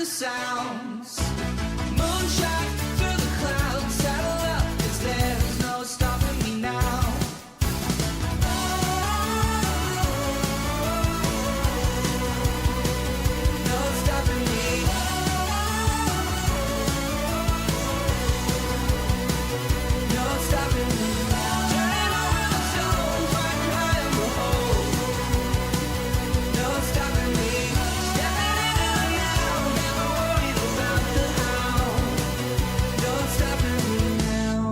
sounds. Moonshot through the clouds, saddle up, 'cause there's no stopping me now. No stopping me. No stopping me. Turning over the stone, fighting high and behold. No stopping me. Stepping into the now, never worried about the how. No stopping me now.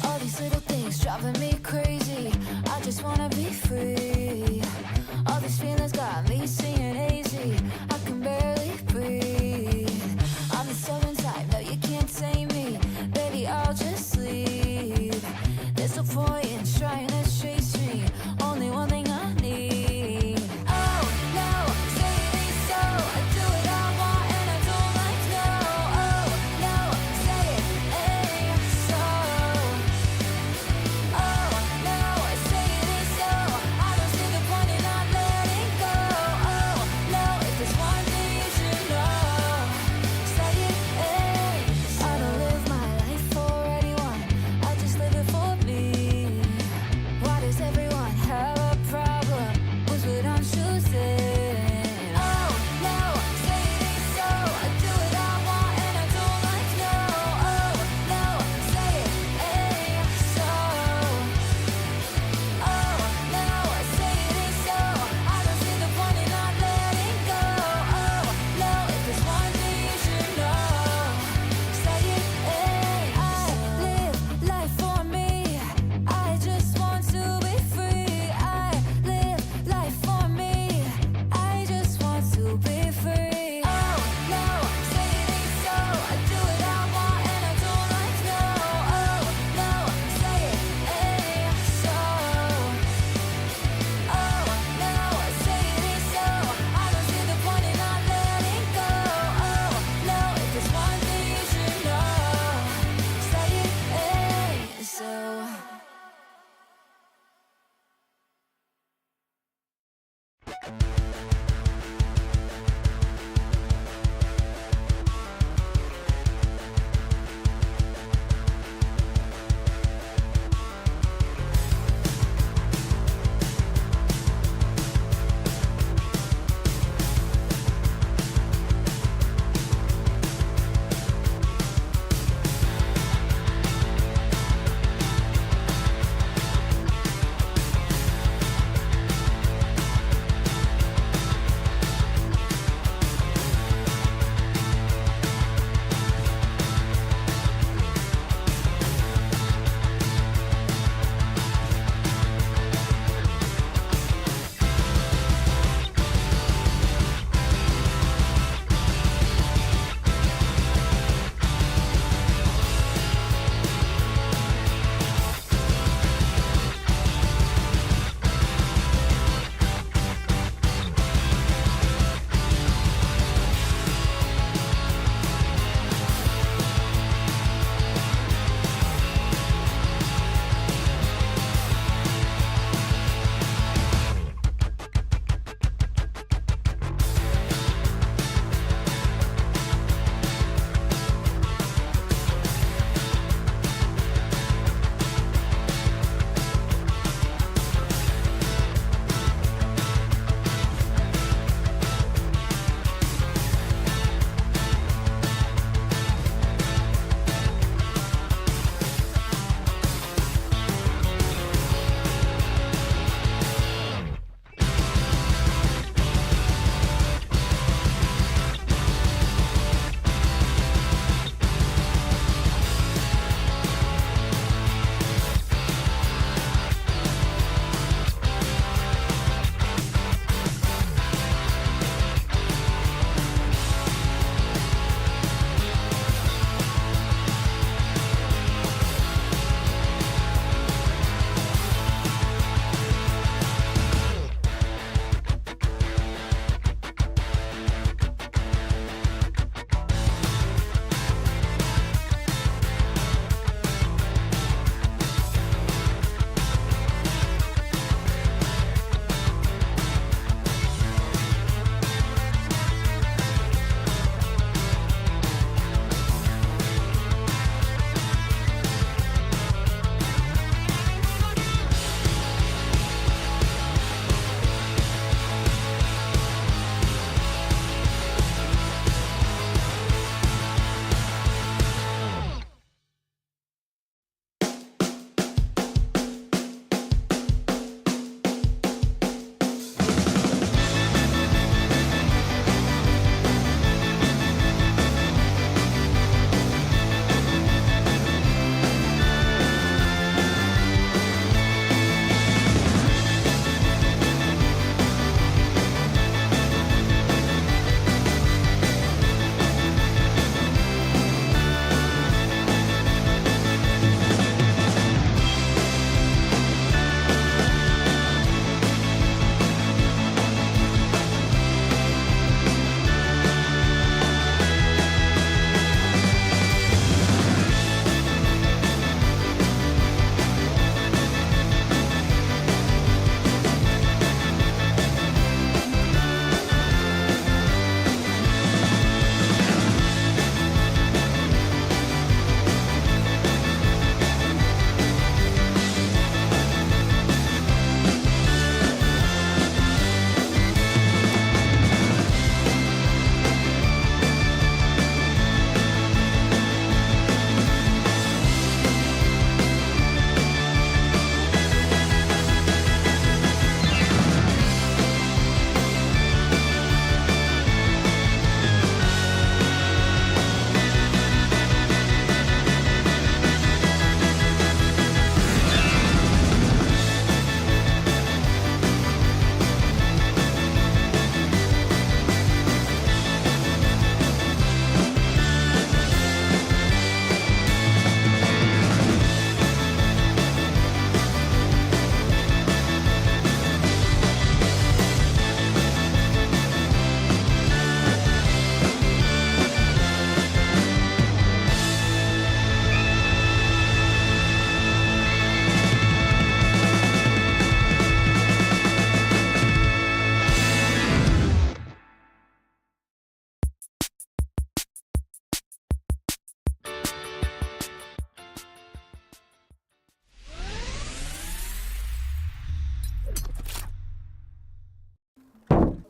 All these little things driving me crazy. I just wanna be free. All these feelings got me singing hazy. I can barely breathe. I'm the stubborn type, no you can't tame me. Baby, I'll just leave. There's no point in trying to chase me. Only one thing I need. Oh no, say it ain't so. I do what I want and I don't like no. Oh no, say it ain't so. Oh no, say it ain't so. I don't see the point in not letting go. Oh no, if there's one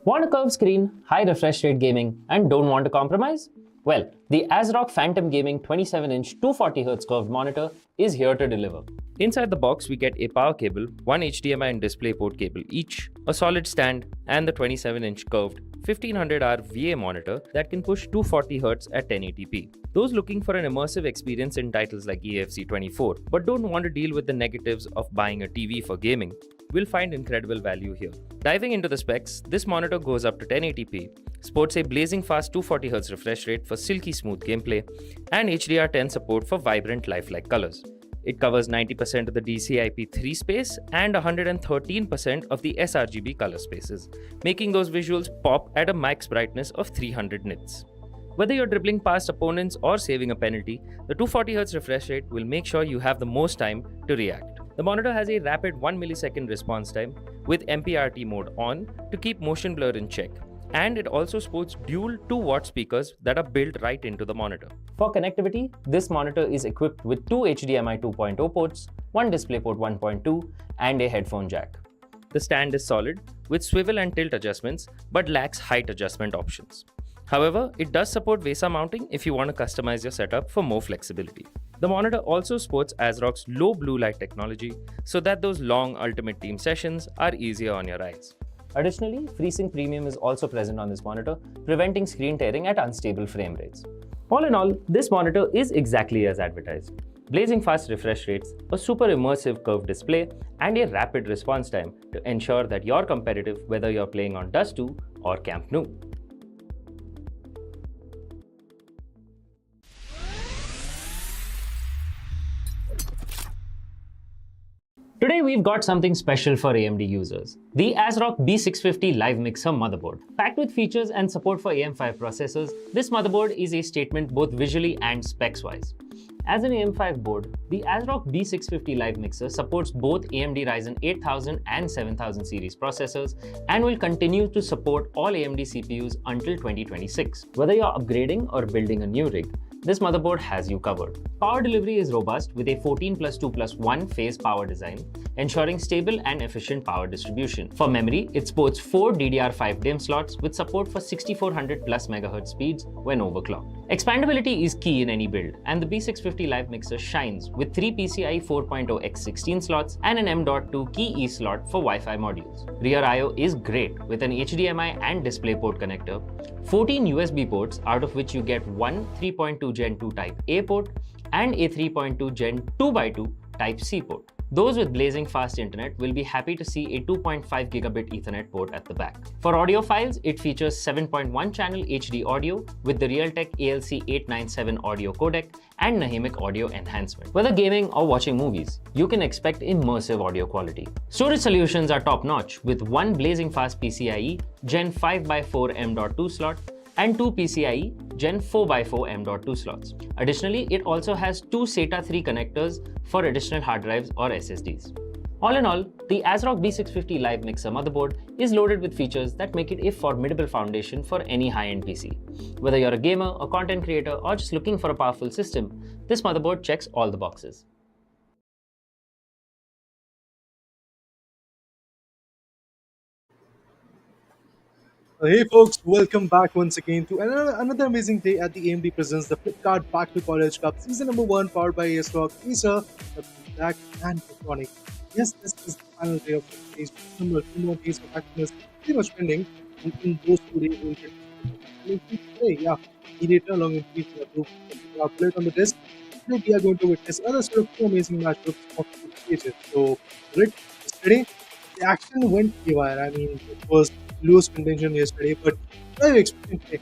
Want a curved screen, high refresh rate gaming, and don't want to compromise? Well, the ASRock Phantom Gaming 27-inch 240Hz curved monitor is here to deliver. Inside the box, we get a power cable, one HDMI and DisplayPort cable each, a solid stand, and the 27-inch curved 1500R VA monitor that can push 240Hz at 1080p. Those looking for an immersive experience in titles like EAFC 24 but don't want to deal with the negatives of buying a TV for gaming will find incredible value here. Diving into the specs, this monitor goes up to 1080p, sports a blazing fast 240Hz refresh rate for silky smooth gameplay, and HDR10 support for vibrant lifelike colors. It covers 90% of the DCI-P3 space and 113% of the sRGB color spaces, making those visuals pop at a max brightness of 300 nits. Whether you're dribbling past opponents or saving a penalty, the 240Hz refresh rate will make sure you have the most time to react. The monitor has a rapid 1 millisecond response time with MPRT mode on to keep motion blur in check. And it also sports dual 2-watt speakers that are built right into the monitor. For connectivity, this monitor is equipped with two HDMI 2.0 ports, one DisplayPort 1.2, and a headphone jack. The stand is solid with swivel and tilt adjustments but lacks height adjustment options. However, it does support VESA mounting if you want to customize your setup for more flexibility. The monitor also sports ASRock's low blue light technology so that those long Ultimate Team sessions are easier on your eyes. Additionally, FreeSync Premium is also present on this monitor, preventing screen tearing at unstable frame rates. All in all, this monitor is exactly as advertised. Blazing fast refresh rates, a super immersive curved display, and a rapid response time to ensure that you're competitive whether you're playing on Dust 2 or Camp Nou. Today we've got something special for AMD users. The ASRock B650 Live Mixer motherboard. Packed with features and support for AM5 processors, this motherboard is a statement both visually and specs-wise. As an AM5 board, the ASRock B650 Live Mixer supports both AMD Ryzen 8000 and 7000 series processors and will continue to support all AMD CPUs until 2026. Whether you're upgrading or building a new rig, this motherboard has you covered. Power delivery is robust with a 14+2+1 phase power design, ensuring stable and efficient power distribution. For memory, it sports 4 DDR5 DIMM slots with support for 6400+ MHz speeds when overclocked. Expandability is key in any build, and the B650 Live Mixer shines with 3 PCIe 4.0x16 slots and an M.2 Key E slot for Wi-Fi modules. Rear I/O is great with an HDMI and DisplayPort connector, 14 USB ports, out of which you get one 3.2 Gen 2 Type A port and a 3.2 Gen 2x2 Type C port. Those with blazing fast internet will be happy to see a 2.5 gigabit Ethernet port at the back. For audio files, it features 7.1 channel HD audio with the Realtek ALC897 audio codec and Nahimic audio enhancement. Whether gaming or watching movies, you can expect immersive audio quality. Storage solutions are top-notch with one blazing fast PCIe Gen 5x4 M.2 slot and two PCIe Gen 4x4 M.2 slots. Additionally, it also has two SATA 3 connectors for additional hard drives or SSDs. All in all, the ASRock B650 Live Mixer motherboard is loaded with features that make it a formidable foundation for any high-end PC. Whether you're a gamer, a content creator, or just looking for a powerful system, this motherboard checks all the boxes. Hey folks, welcome back once again to another amazing day at the AMD presents the Flipkart Back to College Cup Season number 1 powered by ASRock, Acer, Black and Electronic. Yes, this is the final day of the days. Number 2 more days of action is pretty much pending, and in those 2 days we'll get today, Mediator along with Chief Group played on the disc. Today we are going to witness another sort of 2 amazing matchups of the stages. So, Rick, yesterday the action went haywire. I mean, it was loose contention yesterday, but what are you expecting today?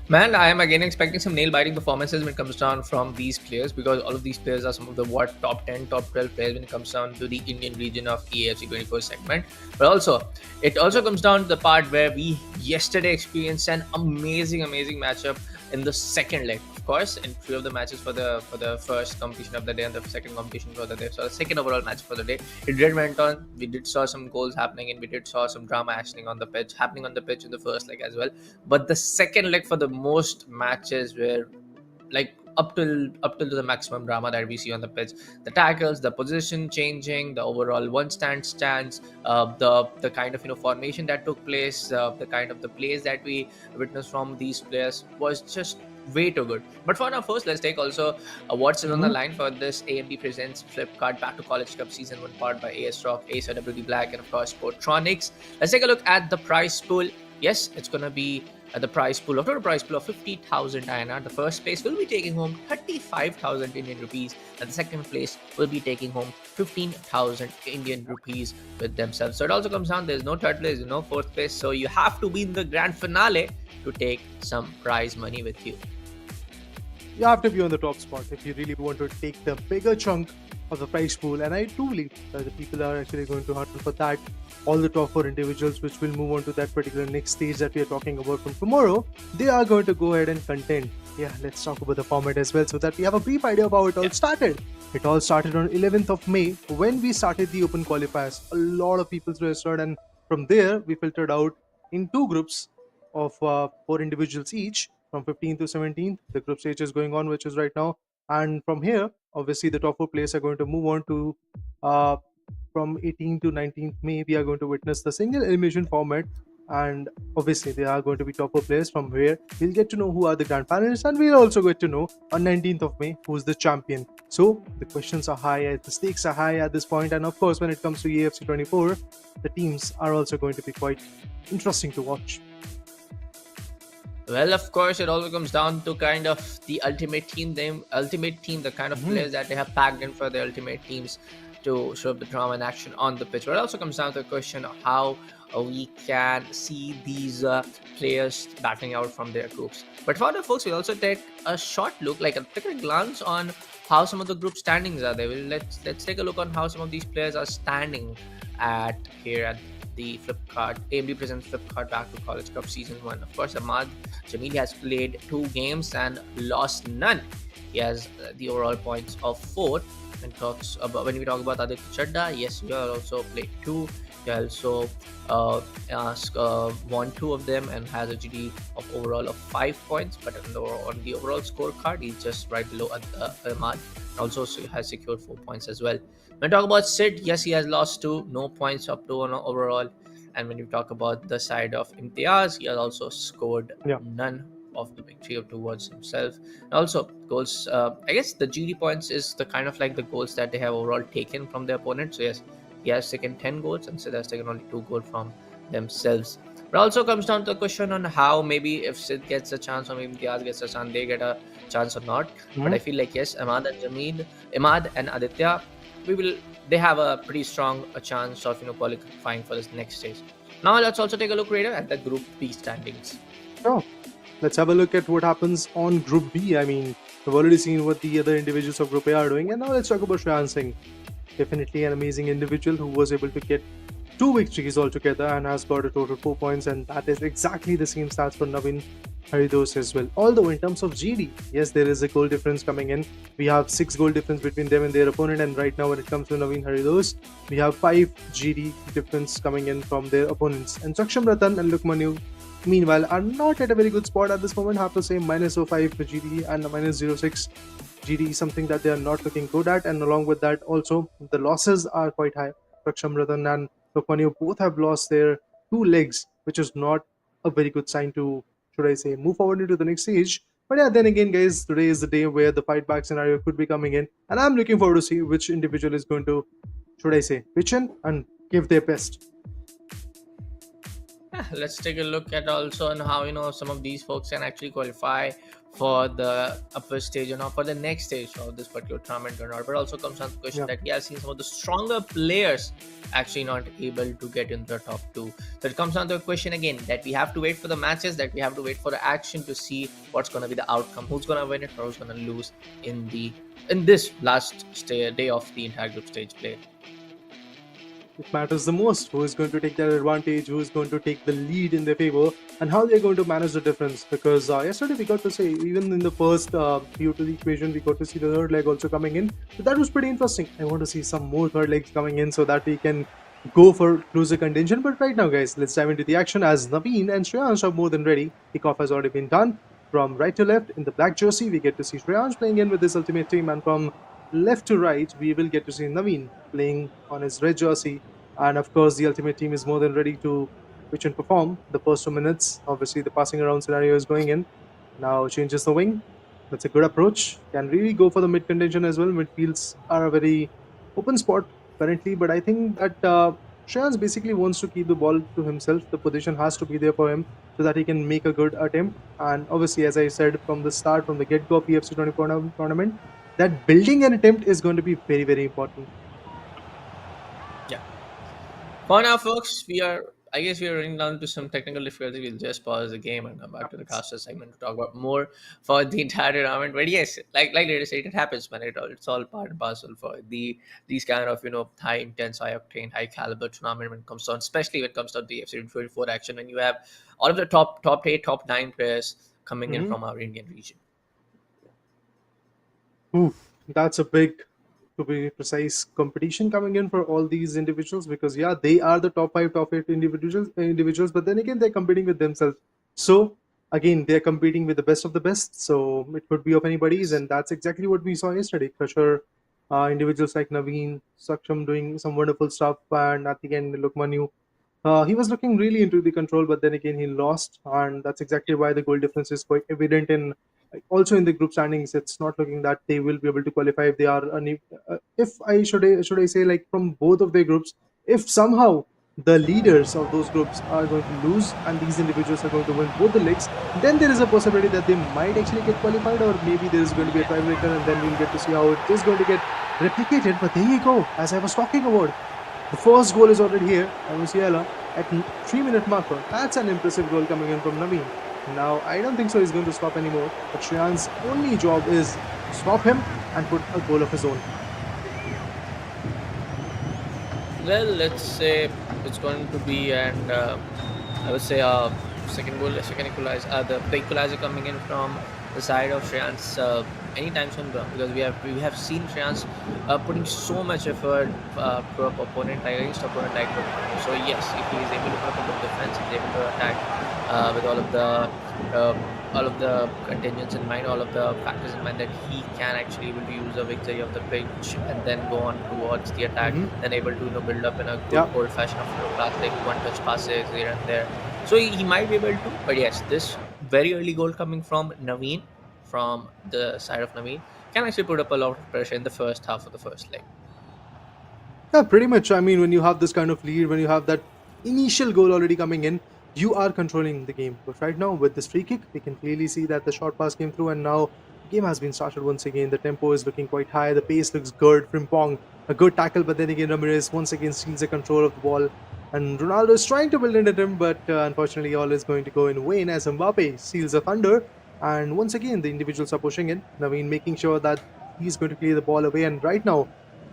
Man, I am again expecting some nail-biting performances when it comes down from these players, because all of these players are some of the top 10, top 12 players when it comes down to the Indian region of EAFC 24 segment. But also, it also comes down to the part where we yesterday experienced an amazing matchup in the second leg. Of course, in 3 of the matches for the first competition of the day and the second competition for the day. So the second overall match for the day, it did went on. We did saw some goals happening, and we did saw some drama happening on the pitch in the first leg as well. But the second leg, for the most matches, were like up till the maximum drama that we see on the pitch. The tackles, the position changing, the overall one stance, the kind of formation that took place, the kind of the plays that we witnessed from these players was just way too good. But for now, first let's take also what's on the line for this AMD presents Flipkart Back to College Cup Season 1 powered by AS Rock, Acer WD Black, and of course Sportronics. Let's take a look at the prize pool. Yes, it's gonna be the prize pool, total prize pool of 50,000 INR. The first place will be taking home 35,000 Indian rupees, and the second place will be taking home 15,000 Indian rupees with themselves. So it also comes down, there's no third place, there's no fourth place, so you have to be in the grand finale to take some prize money with you. You have to be on the top spot if you really want to take the bigger chunk of the prize pool, and I do believe that the people are actually going to hunt for that. All the top 4 individuals which will move on to that particular next stage that we are talking about from tomorrow, they are going to go ahead and contend. Yeah, let's talk about the format as well so that we have a brief idea of how it all started. It all started on 11th of May when we started the open qualifiers. A lot of people registered, and from there we filtered out in 2 groups of 4 individuals each. From 15th to 17th, the group stage is going on, which is right now. And from here, obviously, the top 4 players are going to move on to from 18th to 19th May. We are going to witness the single elimination format, and obviously, they are going to be top 4 players. From where we'll get to know who are the grand finalists, and we'll also get to know on 19th of May who's the champion. So the questions are high, the stakes are high at this point, and of course, when it comes to EAFC 24, the teams are also going to be quite interesting to watch. Well, of course, it also comes down to kind of the ultimate team, the kind of players that they have packed in for the ultimate teams to show up the drama and action on the pitch. But it also comes down to the question of how we can see these players battling out from their groups. But for the folks, we'll also take a short look, like take a glance on how some of the group standings are there. Let's take a look on how some of these players are standing at the Flipkart. AMD presents Flipkart Back to College Cup Season 1. Of course, Ahmad Jamil has played 2 games and lost none. He has the overall points of 4. When we talk about Aditya Chadda, yes, he has also played 2. He also won 2 of them and has a GD of overall of 5 points. But on the overall scorecard, he's just right below Ahmad. Also has secured 4 points as well. When we talk about Sid, yes, he has lost 2, no points up to overall. And when you talk about the side of Imtiaz, he has also scored none of the victory towards himself. And also goals, I guess the GD points is the kind of like the goals that they have overall taken from their opponent. So yes, he has taken 10 goals and Sid has taken only 2 goals from themselves. But also comes down to the question on how maybe if Sid gets a chance or maybe Imtiaz gets a chance, they get a chance or not. But I feel like yes, Ahmad and Aditya, they have a pretty strong chance of qualifying for this next stage. Now let's also take a look later at the Group B standings. Sure. Let's have a look at what happens on Group B. I mean, we've already seen what the other individuals of Group A are doing, and now let's talk about Shreyansh. Definitely an amazing individual who was able to get 2 victories altogether and has got a total 4 points, and that is exactly the same stats for Navin Haridos as well. Although in terms of GD, yes, there is a goal difference coming in. We have 6 goal difference between them and their opponent, and right now when it comes to Navin Haridos, we have 5 GD difference coming in from their opponents. And Saksham Ratan and Lukmanu, meanwhile, are not at a very good spot at this moment. Have to say -05 for GD and -06 GD is something that they are not looking good at, and along with that also the losses are quite high. Saksham Ratan and Lukmanu both have lost their 2 legs, which is not a very good sign to, should I say, move forward into the next stage. But yeah, then again, guys, today is the day where the fight back scenario could be coming in, and I'm looking forward to see which individual is going to, should I say, pitch in and give their best. Let's take a look at also on how some of these folks can actually qualify for the upper stage or not, for the next stage of this particular tournament or not. But also comes down to the question that we have seen some of the stronger players actually not able to get in the top 2. So it comes down to a question again that we have to wait for the matches, that we have to wait for the action to see what's going to be the outcome, who's going to win it or who's going to lose in this last day of the entire group stage play. It matters the most. Who is going to take that advantage, who is going to take the lead in their favor, and how they're going to manage the difference. Because yesterday we got to say, even in the first view to the equation, we got to see the third leg also coming in. So that was pretty interesting. I want to see some more third legs coming in so that we can go for closer contention. But right now, guys, let's dive into the action as Navin and Shreyansh are more than ready. Kickoff has already been done. from right to left, in the black jersey, we get to see Shreyansh playing in with his ultimate team, and from left to right, we will get to see Navin playing on his red jersey. And of course, the ultimate team is more than ready to pitch and perform. The first 2 minutes, obviously, the passing around scenario is going in. Now changes the wing. That's a good approach. Can really go for the mid contention as well. Midfields are a very open spot currently, but I think that Shreyans basically wants to keep the ball to himself. The position has to be there for him so that he can make a good attempt. And obviously, as I said from the start, from the get go of EFC 24 tournament, that building an attempt is going to be very, very important. Yeah. For now, folks, I guess we are running down to some technical difficulty. We'll just pause the game and come back to the caster segment to talk about more for the entire tournament. But yes, like later said, it happens, man. It's all part and parcel for these kind of high intense, high octane, high caliber tournament when it comes down, especially when it comes down to the FC 24 action, when you have all of the top 8, top 9 players coming in Mhm. from our Indian region. Oof, that's a big, to be precise, competition coming in for all these individuals because yeah, they are the top five, top eight individuals, but then again, they're competing with themselves. So again, they're competing with the best of the best. So it could be of anybody's, Yes. and that's exactly what we saw yesterday. Crusher, individuals like Naveen, Saksham doing some wonderful stuff, and at the end, Lukmanu. He was looking really into the control, but then again he lost, and that's exactly why the goal difference is quite evident in also in the group standings. It's not looking that they will be able to qualify if they are if I should I say like from both of their groups. If somehow the leaders of those groups are going to lose and these individuals are going to win both the legs, then there is a possibility that they might actually get qualified, or maybe there is going to be a tiebreaker, and then we'll get to see how it is going to get replicated. But there you go, as I was talking about. The first goal is already here by Musiala at 3-minute marker. That's an impressive goal coming in from Naveen. Now, I don't think so he's going to stop anymore, but Shreyan's only job is to stop him and put a goal of his own. Well, let's say it's going to be, and I would say second goal, second equalizer, the equalizer coming in from the side of Shreyansh anytime soon, bro, because we have seen Shreyansh putting so much effort to a opponent, like against opponent like Lukman. So yes, if he is able to put up a good defense, he's able to attack with all of the contingents in mind, all of the factors in mind, that he can actually able to use the victory of the pitch and then go on towards the attack, Mhm. then able to build up in a good Yeah. old fashioned of classic one touch passes here and there. So he might be able to, but yes, this very early goal coming from Naveen, from the side of Naveen, can actually put up a lot of pressure in the first half of the first leg. Yeah, pretty much. I mean, when you have this kind of lead, when you have that initial goal already coming in, you are controlling the game. But right now, with this free kick, we can clearly see that the short pass came through, and now the game has been started once again. The tempo is looking quite high, the pace looks good. Frimpong, a good tackle, but then again, Ramirez once again steals the control of the ball. And Ronaldo is trying to build into him, but unfortunately, all is going to go in vain as Mbappe steals the thunder. And once again, the individuals are pushing in. Naveen making sure that he's going to clear the ball away. And right now,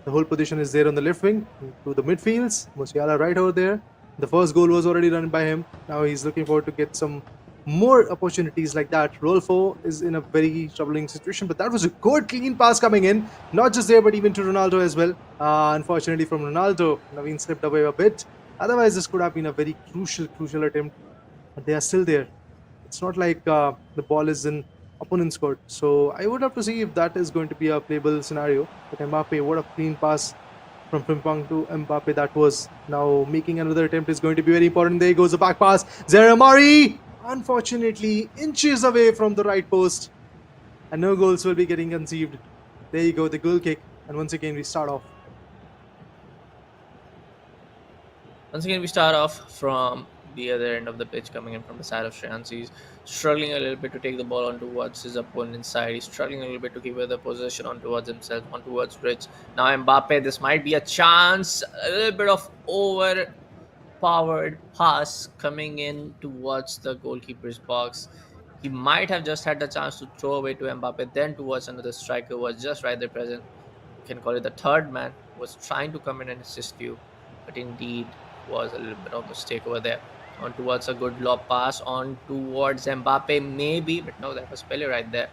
the whole position is there on the left wing to the midfields. Musiala right over there. The first goal was already done by him. Now he's looking forward to get some more opportunities like that. Rolfo is in a very troubling situation, but that was a good clean pass coming in. Not just there, but even to Ronaldo as well. Unfortunately, from Ronaldo, Naveen slipped away a bit. Otherwise, this could have been a very crucial attempt. But they are still there. It's not like the ball is in opponent's court. So I would have to see if that is going to be a playable scenario. But Mbappe, what a clean pass from Frimpong to Mbappe that was. Now making another attempt is going to be very important. There goes the back pass. Zeramari, unfortunately, inches away from the right post. And no goals will be getting conceived. There you go, the goal kick. And once again, we start off. Once again, we start off from the other end of the pitch, coming in from the side of Shreyansh. He's struggling a little bit to take the ball on towards his opponent's side. He's struggling a little bit to give away the possession on towards himself, on towards Rich. Now Mbappe, this might be a chance. A little bit of overpowered pass coming in towards the goalkeeper's box. He might have just had the chance to throw away to Mbappe, then towards another striker who was just right there present. You can call it the third man, was trying to come in and assist you, but indeed was a little bit of mistake over there. On towards a good lob pass, on towards Mbappe, maybe, but no, that was Pele right there,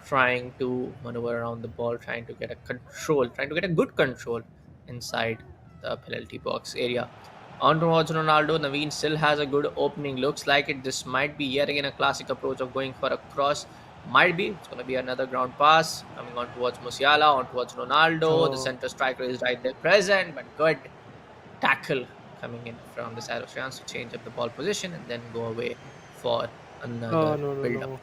trying to maneuver around the ball, trying to get a control, trying to get a good control inside the penalty box area. On towards Ronaldo, Navin still has a good opening. Looks like it. This might be yet again a classic approach of going for a cross. Might be. It's going to be another ground pass. Coming on towards Musiala, on towards Ronaldo. The Oh, center striker is right there present, but good tackle coming in from the side of Shreyansh to change up the ball position and then go away for oh another no, no, build up. no.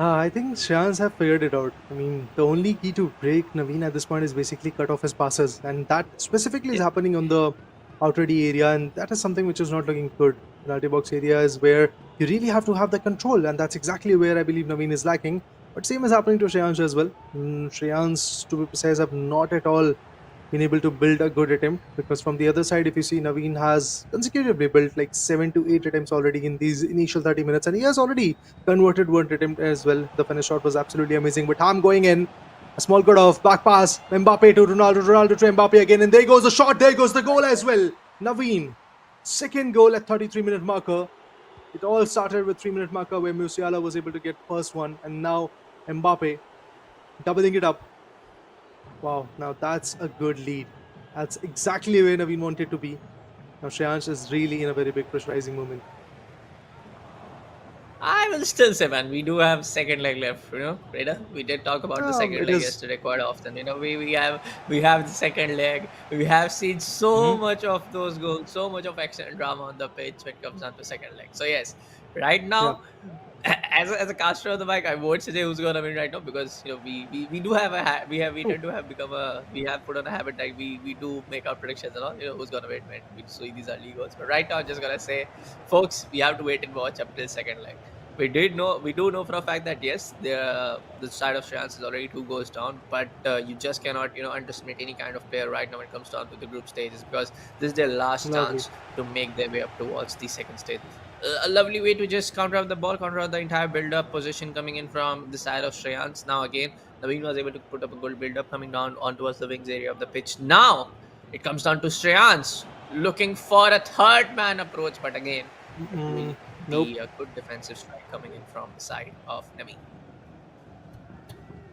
I think Shreyansh have figured it out. I mean, the only key to break Naveen at this point is basically cut off his passes, and that specifically is Yeah. happening on the outer D area, and that is something which is not looking good. Penalty box area is where you really have to have the control, and that's exactly where I believe Naveen is lacking. But same is happening to Shreyansh as well. Shreyansh, to be precise, have not at all been able to build a good attempt, because from the other side, if you see, Naveen has consecutively built like 7 to 8 attempts already in these initial 30 minutes, and he has already converted one attempt as well. The finish shot was absolutely amazing, but Ham going in, a small cut off, back pass, Mbappe to Ronaldo, Ronaldo to Mbappe again, and there goes the shot, there goes the goal as well. Naveen, second goal at 33-minute marker. It all started with 3-minute marker where Musiala was able to get first one, and now Mbappe doubling it up. Wow, now that's a good lead. That's exactly where Naveen wanted to be. Now Shreyansh is really in a very big pressurizing moment. I will still say, man, we do have second leg left. Reda, we did talk about the second It leg is. yesterday quite often. We have the second leg. We have seen so Mhm. much of those goals, so much of action and drama on the pitch when it comes down to second leg. So yes, right Yeah. now, as a caster of the mic, I won't say who's gonna win right now, because we do have we True. tend to have become a we have put on a habit, like we do make our predictions and all. Who's gonna win when we see these early goals. But right now, I'm just gonna say, folks, we have to wait and watch up till second leg. We do know for a fact that yes, the side of Shreyansh is already 2 goals down, but you just cannot underestimate any kind of player right now when it comes down to the group stages, because this is their last Lovely. chance to make their way up towards the second stage. A lovely way to just counter out the ball, counter out the entire build-up position coming in from the side of Shreyansh. Now again, Naveen was able to put up a good build-up coming down on towards the wings area of the pitch. Now it comes down to Shreyansh looking for a third man approach, but again, it will Nope. be a good defensive strike coming in from the side of Naveen.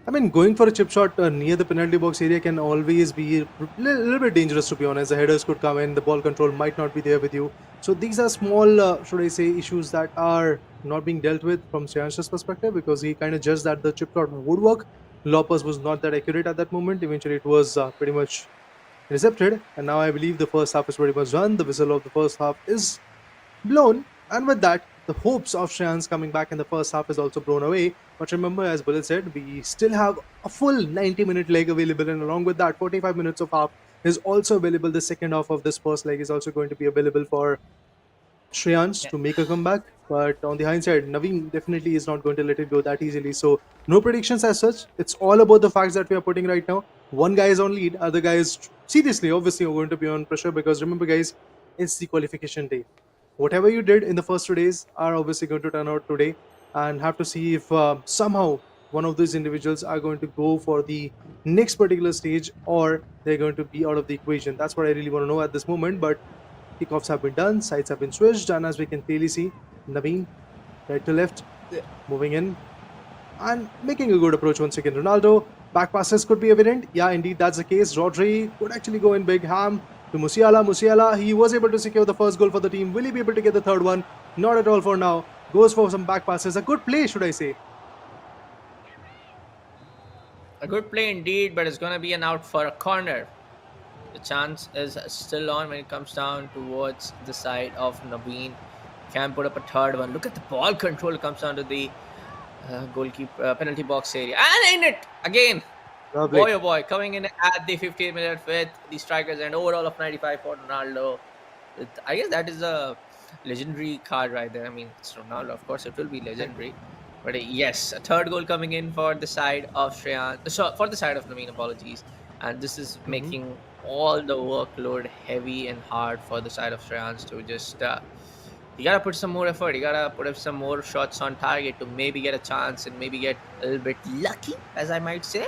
I mean, going for a chip shot near the penalty box area can always be a little bit dangerous, to be honest. The headers could come in, the ball control might not be there with you. So these are small, should I say, issues that are not being dealt with from Shreyansh's perspective, because he kind of judged that the chip shot would work. Lopez was not that accurate at that moment. Eventually, it was pretty much recepted, and now I believe the first half is pretty much done. The whistle of the first half is blown, and with that, the hopes of Shreyansh coming back in the first half is also blown away. But remember, as Bullet said, we still have a full 90-minute leg available, and along with that, 45 minutes of half is also available. The second half of this first leg is also going to be available for Shreyansh Yeah. to make a comeback. But on the hindsight, Naveen definitely is not going to let it go that easily. So no predictions as such. It's all about the facts that we are putting right now. One guy is on lead, other guy is seriously, obviously, going to be on pressure, because remember, guys, it's the qualification day. Whatever you did in the first 2 days are obviously going to turn out today, and have to see if somehow one of these individuals are going to go for the next particular stage, or they're going to be out of the equation. That's what I really want to know at this moment. But kickoffs have been done, sides have been switched, and as we can clearly see, Naveen right to left, moving in and making a good approach once again. Ronaldo, back passes could be evident. Yeah, indeed, that's the case. Rodri could actually go in big. Ham to Musiala. Musiala, he was able to secure the first goal for the team. Will he be able to get the third one? Not at all for now. Goes for some back passes. A good play, should I say. A good play indeed, but it's going to be an out for a corner. The chance is still on when it comes down towards the side of Naveen. Can put up a third one. Look at the ball control. It comes down to the goalkeeper penalty box area, and in it again. Lovely. Boy, oh boy, coming in at the 15th minute with the strikers and overall of 95 for Ronaldo. I guess that is a legendary card right there. I mean, it's Ronaldo, of course, it will be legendary. But yes, a third goal coming in for the side of Shreyansh, for the side of Naveen, apologies. And this is Mhm. making all the workload heavy and hard for the side of Shreyansh to just. You gotta put some more effort. You gotta put up some more shots on target to maybe get a chance and maybe get a little bit lucky, as I might say,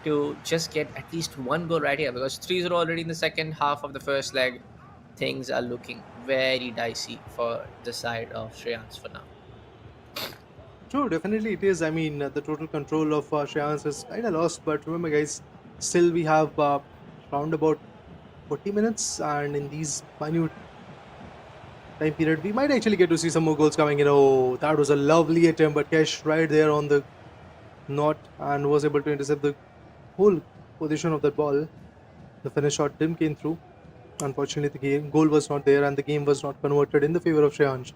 to just get at least one goal right here, because 3-0 already in the second half of the first leg. Things are looking very dicey for the side of Shreyansh for now. True, definitely it is. I mean, the total control of Shreyansh is kind of lost, but remember, guys, still we have round about 40 minutes, and in these minute time period, we might actually get to see some more goals coming in. Oh, that was a lovely attempt, but Kesh right there on the knot and was able to intercept the whole position of that ball. The finish shot didn't came through. Unfortunately, the goal was not there, and the game was not converted in the favor of Shreyansh.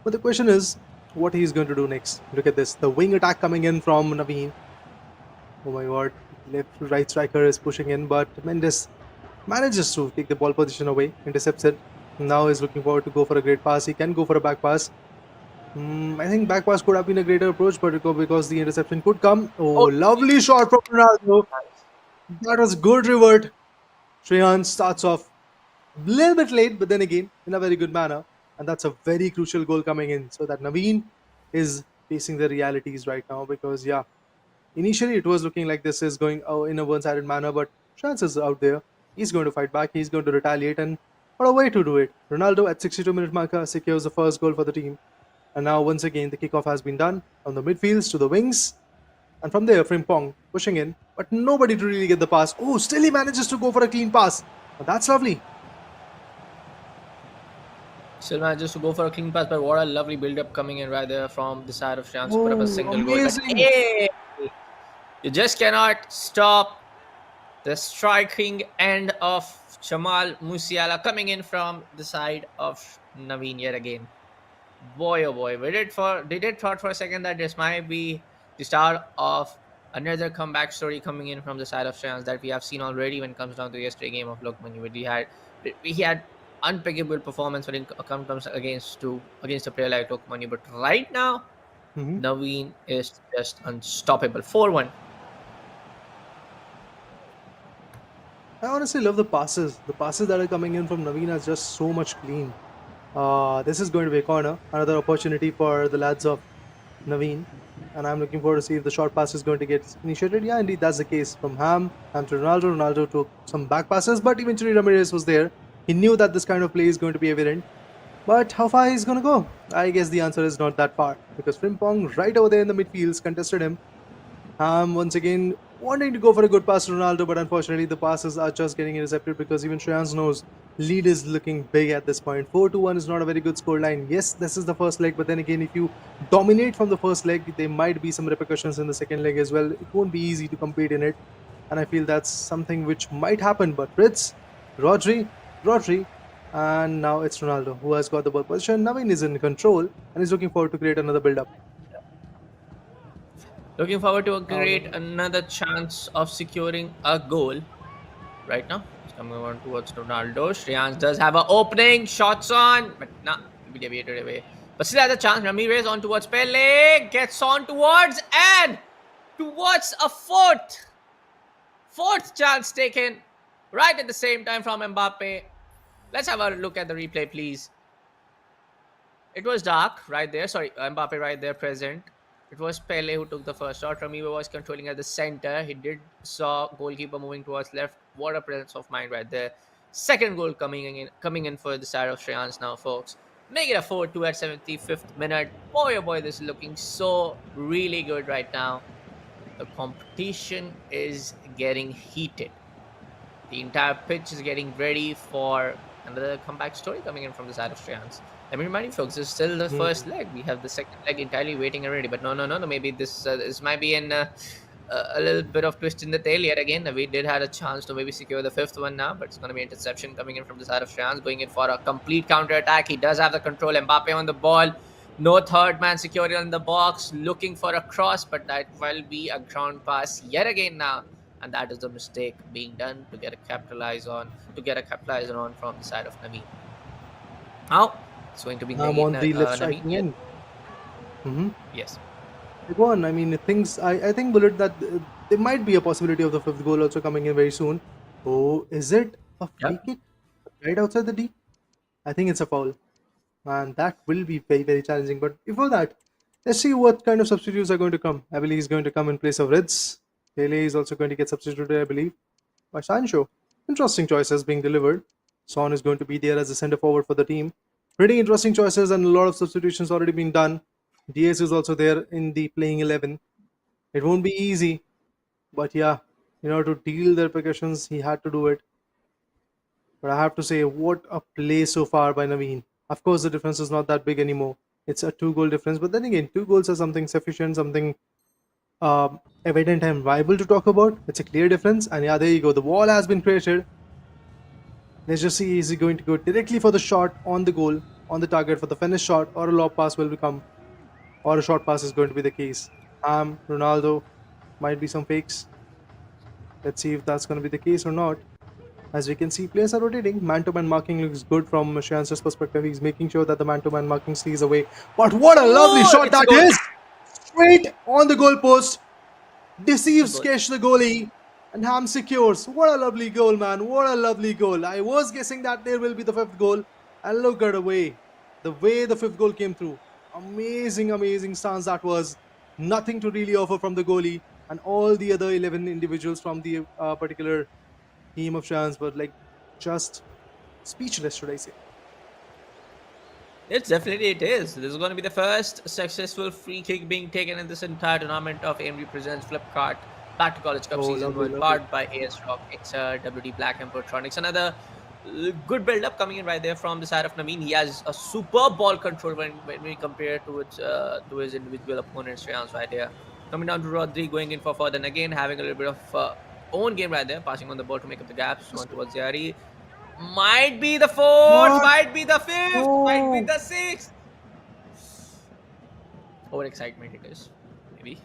But the question is, what he's going to do next? Look at this, the wing attack coming in from Navin. Oh my god, left right striker is pushing in, but Mendes manages to take the ball position away, intercepts it. Now he's looking forward to go for a great pass. He can go for a back pass. I think back pass could have been a greater approach, but because the interception could come. Oh, lovely shot from Ronaldo. That was good revert. Shreyansh starts off a little bit late, but then again, in a very good manner. And that's a very crucial goal coming in. So that Navin is facing the realities right now because, yeah, initially it was looking like this is going in a one sided manner, but Shreyansh is out there. He's going to fight back, he's going to retaliate, and what a way to do it. Ronaldo at 62-minute marker secures the first goal for the team. And now, once again, the kickoff has been done from the midfields to the wings. And from there, Frimpong pushing in, but nobody to really get the pass. Oh, still he manages to go for a clean pass. Now that's lovely. Still manages to go for a clean pass, but what a lovely build-up coming in right there from the side of Shreyansh to put up Oh, a single goal. But amazing. hey, you just cannot stop the striking end of Jamal Musiala coming in from the side of Navin yet again. Boy, oh boy, we did thought for a second that this might be the start of another comeback story coming in from the side of Shreyansh that we have seen already when it comes down to yesterday game of Lokman. He had unpickable performance when it comes against a player like Lokman. But right now, Mhm. Naveen is just unstoppable. 4-1. I honestly love the passes. The passes that are coming in from Naveen are just so much clean. This is going to be a corner. Another opportunity for the lads of Naveen. And I'm looking forward to see if the short pass is going to get initiated. Yeah, indeed, that's the case. From Ham to Ronaldo. Ronaldo took some back passes, but eventually Ramirez was there. He knew that this kind of play is going to be evident. But how far he's going to go? I guess the answer is not that far. Because Frimpong, right over there in the midfields, contested him. Once again, wanting to go for a good pass to Ronaldo, but unfortunately the passes are just getting intercepted because even Shreyansh knows lead is looking big at this point. 4-1 is not a very good scoreline. Yes, this is the first leg, but then again, if you dominate from the first leg, there might be some repercussions in the second leg as well. It won't be easy to compete in it, and I feel that's something which might happen. But Ritz, Rodri, and now it's Ronaldo who has got the ball position. Navin is in control and is looking forward to create another build-up. Looking forward to a Now, great another chance of securing a goal. Right now, it's coming on towards Ronaldo. Shreyansh does have an opening, shots on, but nah, be deviated away. But still has a chance. Ramirez on towards Pele, gets on towards a fourth chance taken right at the same time from Mbappe. Let's have a look at the replay, please. It was dark right there. Sorry, Mbappe right there present. It was Pele who took the first shot. Ramiro was controlling at the center. He did saw goalkeeper moving towards left. What a presence of mind right there. Second goal coming in for the side of Shreyansh now, folks. Make it a 4-2 at 75th minute. Boy, oh boy, this is looking so really good right now. The competition is getting heated. The entire pitch is getting ready for another comeback story coming in from the side of Shreyansh. Let me remind you, folks, this is still the first leg. We have the second leg entirely waiting already. But no. Maybe this might be in a little bit of twist in the tail yet again. We did have a chance to maybe secure the fifth one now, but it's going to be interception coming in from the side of Shreyansh, going in for a complete counter attack. He does have the control. Mbappe on the ball. No third man security on the box. Looking for a cross, but that will be a ground pass yet again now. And that is the mistake being done to get a capitalizer on from the side of Navin. Now it's going to be I'm on the left Navin. striking Yes. end. Mhm. Yes. Go on. I mean, things. I think Bullet that there might be a possibility of the fifth goal also coming in very soon. Oh, is it a free Yep. kick right outside the D? I think it's a foul, and that will be very challenging. But before that, let's see what kind of substitutes are going to come. I believe he's going to come in place of Ritz. Pele is also going to get substituted, I believe, by Sancho. Interesting choices being delivered. Son is going to be there as a centre forward for the team. Pretty interesting choices and a lot of substitutions already been done. DS is also there in the playing 11. It won't be easy, but yeah, in order to deal the repercussions, he had to do it. But I have to say, what a play so far by Naveen. Of course, the difference is not that big anymore. It's a 2 goal difference, but then again, 2 goals are something sufficient, something evident and viable to talk about. It's a clear difference, and yeah, there you go. The wall has been created. Let's just see, is he going to go directly for the shot on the goal, on the target for the finish shot, or a lob pass will become, or a short pass is going to be the case. Ronaldo, might be some fakes. Let's see if that's going to be the case or not. As we can see, players are rotating. Man-to-man marking looks good from Shreyansh's perspective. He's making sure that the man-to-man marking stays away. But what a lovely Oh, shot it's a that goal. is! Straight on the goalpost. Deceives Goal. Kesh the goalie. And Ham secures. What a lovely goal, man. What a lovely goal. I was guessing that there will be the 5th goal. And look at the way the 5th goal came through. Amazing, amazing stance that was. Nothing to really offer from the goalie. And all the other 11 individuals from the particular team of Shans were like just speechless, should I say. It's definitely it is. This is going to be the first successful free kick being taken in this entire tournament of AMD presents Flipkart Back to College Cup Oh, Season lovely, 1, lovely. powered by AS Rock, XR, WD Black, and Portronics. Another good build up coming in right there from the side of Navin. He has a superb ball control when we compare to his individual opponents. Shreyansh right here. Coming down to Rodri, going in for Foden again, having a little bit of own game right there, passing on the ball to make up the gaps. One towards Yari. Might be the fourth, What? might be the fifth, might be Oh, the sixth. Overexcitement it is, maybe.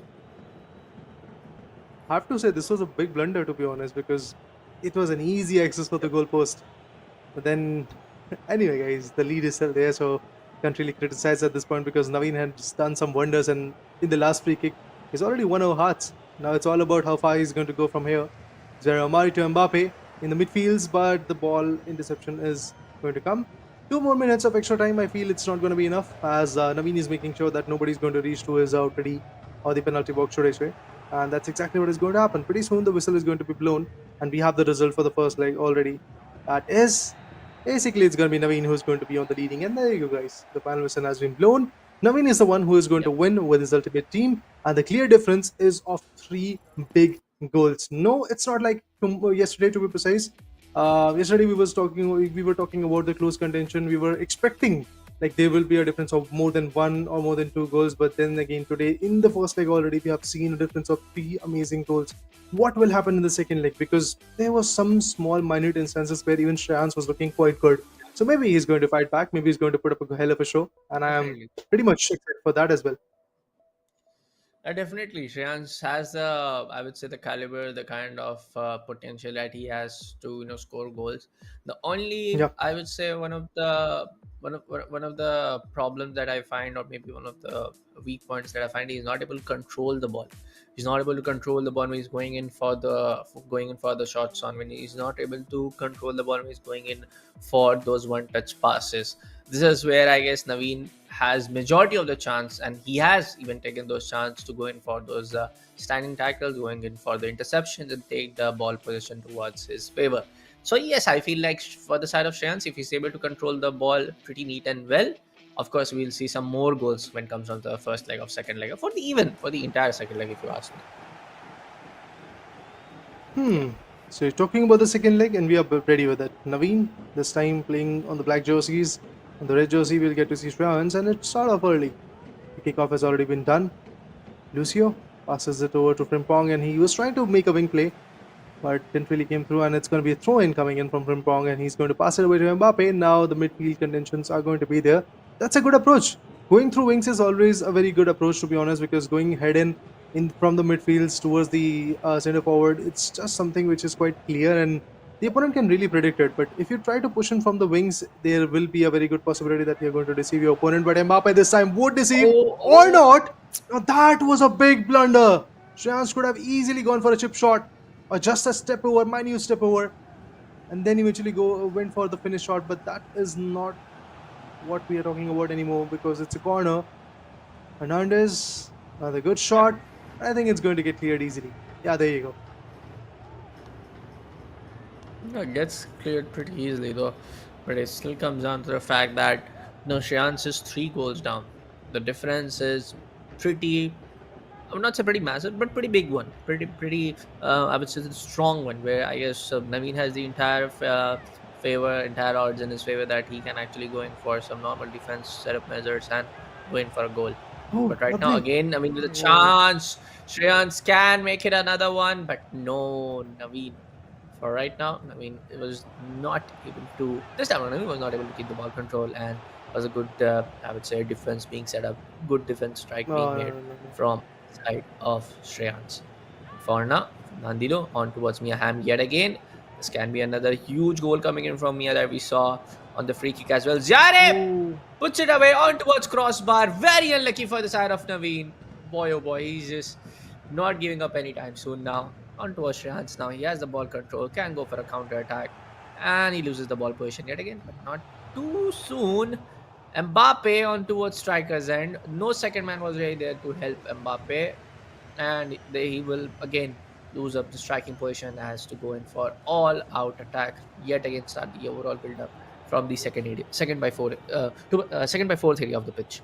I have to say this was a big blunder, to be honest, because it was an easy access for the goalpost. But then, anyway, guys, the lead is still there, so can't really criticize at this point because Naveen has done some wonders, and in the last free kick, he's already won our hearts. Now it's all about how far he's going to go from here. Omari to Mbappe in the midfields, but the ball interception is going to come. 2 more minutes of extra time. I feel it's not going to be enough, as Naveen is making sure that nobody's going to reach to his ready or the penalty box, should I say. And that's exactly what is going to happen. Pretty soon, the whistle is going to be blown, and we have the result for the first leg already. That is basically it's going to be Naveen who's going to be on the leading. And there you go, guys. The final whistle has been blown. Naveen is the one who is going to win with his ultimate team, and the clear difference is of 3 big goals. No, it's not like yesterday, to be precise. Yesterday we were talking about the close contention. We were expecting like there will be a difference of more than 1 or more than 2 goals, but then again today in the first leg already we have seen a difference of 3 amazing goals. What will happen in the second leg? Because there was some small minute instances where even Shreyansh was looking quite good. So maybe he's going to fight back. Maybe he's going to put up a hell of a show, and I am Definitely. pretty much excited for that as well. Definitely, Shreyansh has the, I would say, the caliber, the kind of potential that he has to score goals. The only, Yeah. I would say, one of the problems that I find, or maybe one of the weak points that I find, he's not able to control the ball. He's not able to control the ball when he's going in for the shots on. When he's not able to control the ball when he's going in for those one-touch passes. This is where I guess Naveen has majority of the chance, and he has even taken those chances to go in for those standing tackles, going in for the interceptions, and take the ball position towards his favor. So yes, I feel like for the side of Shreyansh, if he's able to control the ball pretty neat and well, of course we'll see some more goals when it comes on the first leg of second leg, or for the entire second leg, if you ask me. So you're talking about the second leg, and we are ready with it. Naveen, this time playing on the black jerseys. On the red jersey, we'll get to see Shreyansh, and it's sort of early. The kickoff has already been done. Lucio passes it over to Frimpong, and he was trying to make a wing play, but didn't really came through. And it's going to be a throw-in coming in from Frimpong, and he's going to pass it away to Mbappe. Now the midfield contentions are going to be there. That's a good approach. Going through wings is always a very good approach, to be honest, because going head in from the midfields towards the center forward, it's just something which is quite clear, and the opponent can really predict it. But if you try to push in from the wings, there will be a very good possibility that you're going to deceive your opponent. But Mbappe this time would deceive or not. Now that was a big blunder. Shreyansh could have easily gone for a chip shot or just a step over, minute step over, and then eventually went for the finish shot. But that is not what we are talking about anymore because it's a corner. Hernandez, another good shot. I think it's going to get cleared easily. Yeah, there you go. It gets cleared pretty easily though, but it still comes down to the fact that Shreyansh is 3 goals down. The difference is pretty, I would not say pretty massive, but pretty big one. Pretty, I would say the strong one. Where I guess Naveen has the entire favor, entire odds in his favor that he can actually go in for some normal defense setup measures and go in for a goal. Oh, But right now, lovely. again, I mean, with a Oh, chance, Shreyansh can make it another one, but no, Naveen. For right now, Naveen was not able to. This time, Naveen was not able to keep the ball control, and was a good, I would say, defense being set up, good defense strike being no, no, made no, no, no. from the side of Shreyansh. For now, Nandilo on towards Mia Ham yet again. This can be another huge goal coming in from Mia that we saw on the free kick as well. Zare Oh, puts it away on towards crossbar. Very unlucky for the side of Naveen. Boy, oh boy, he's just not giving up anytime soon now. On towards Shreyansh now. He has the ball control, can go for a counter attack, and he loses the ball position yet again, but not too soon. Mbappe on towards striker's end. No second man was really there to help Mbappe, and he will again lose up the striking position as to go in for all out attack yet again, start the overall build up from the second by four to second by fourth area of the pitch.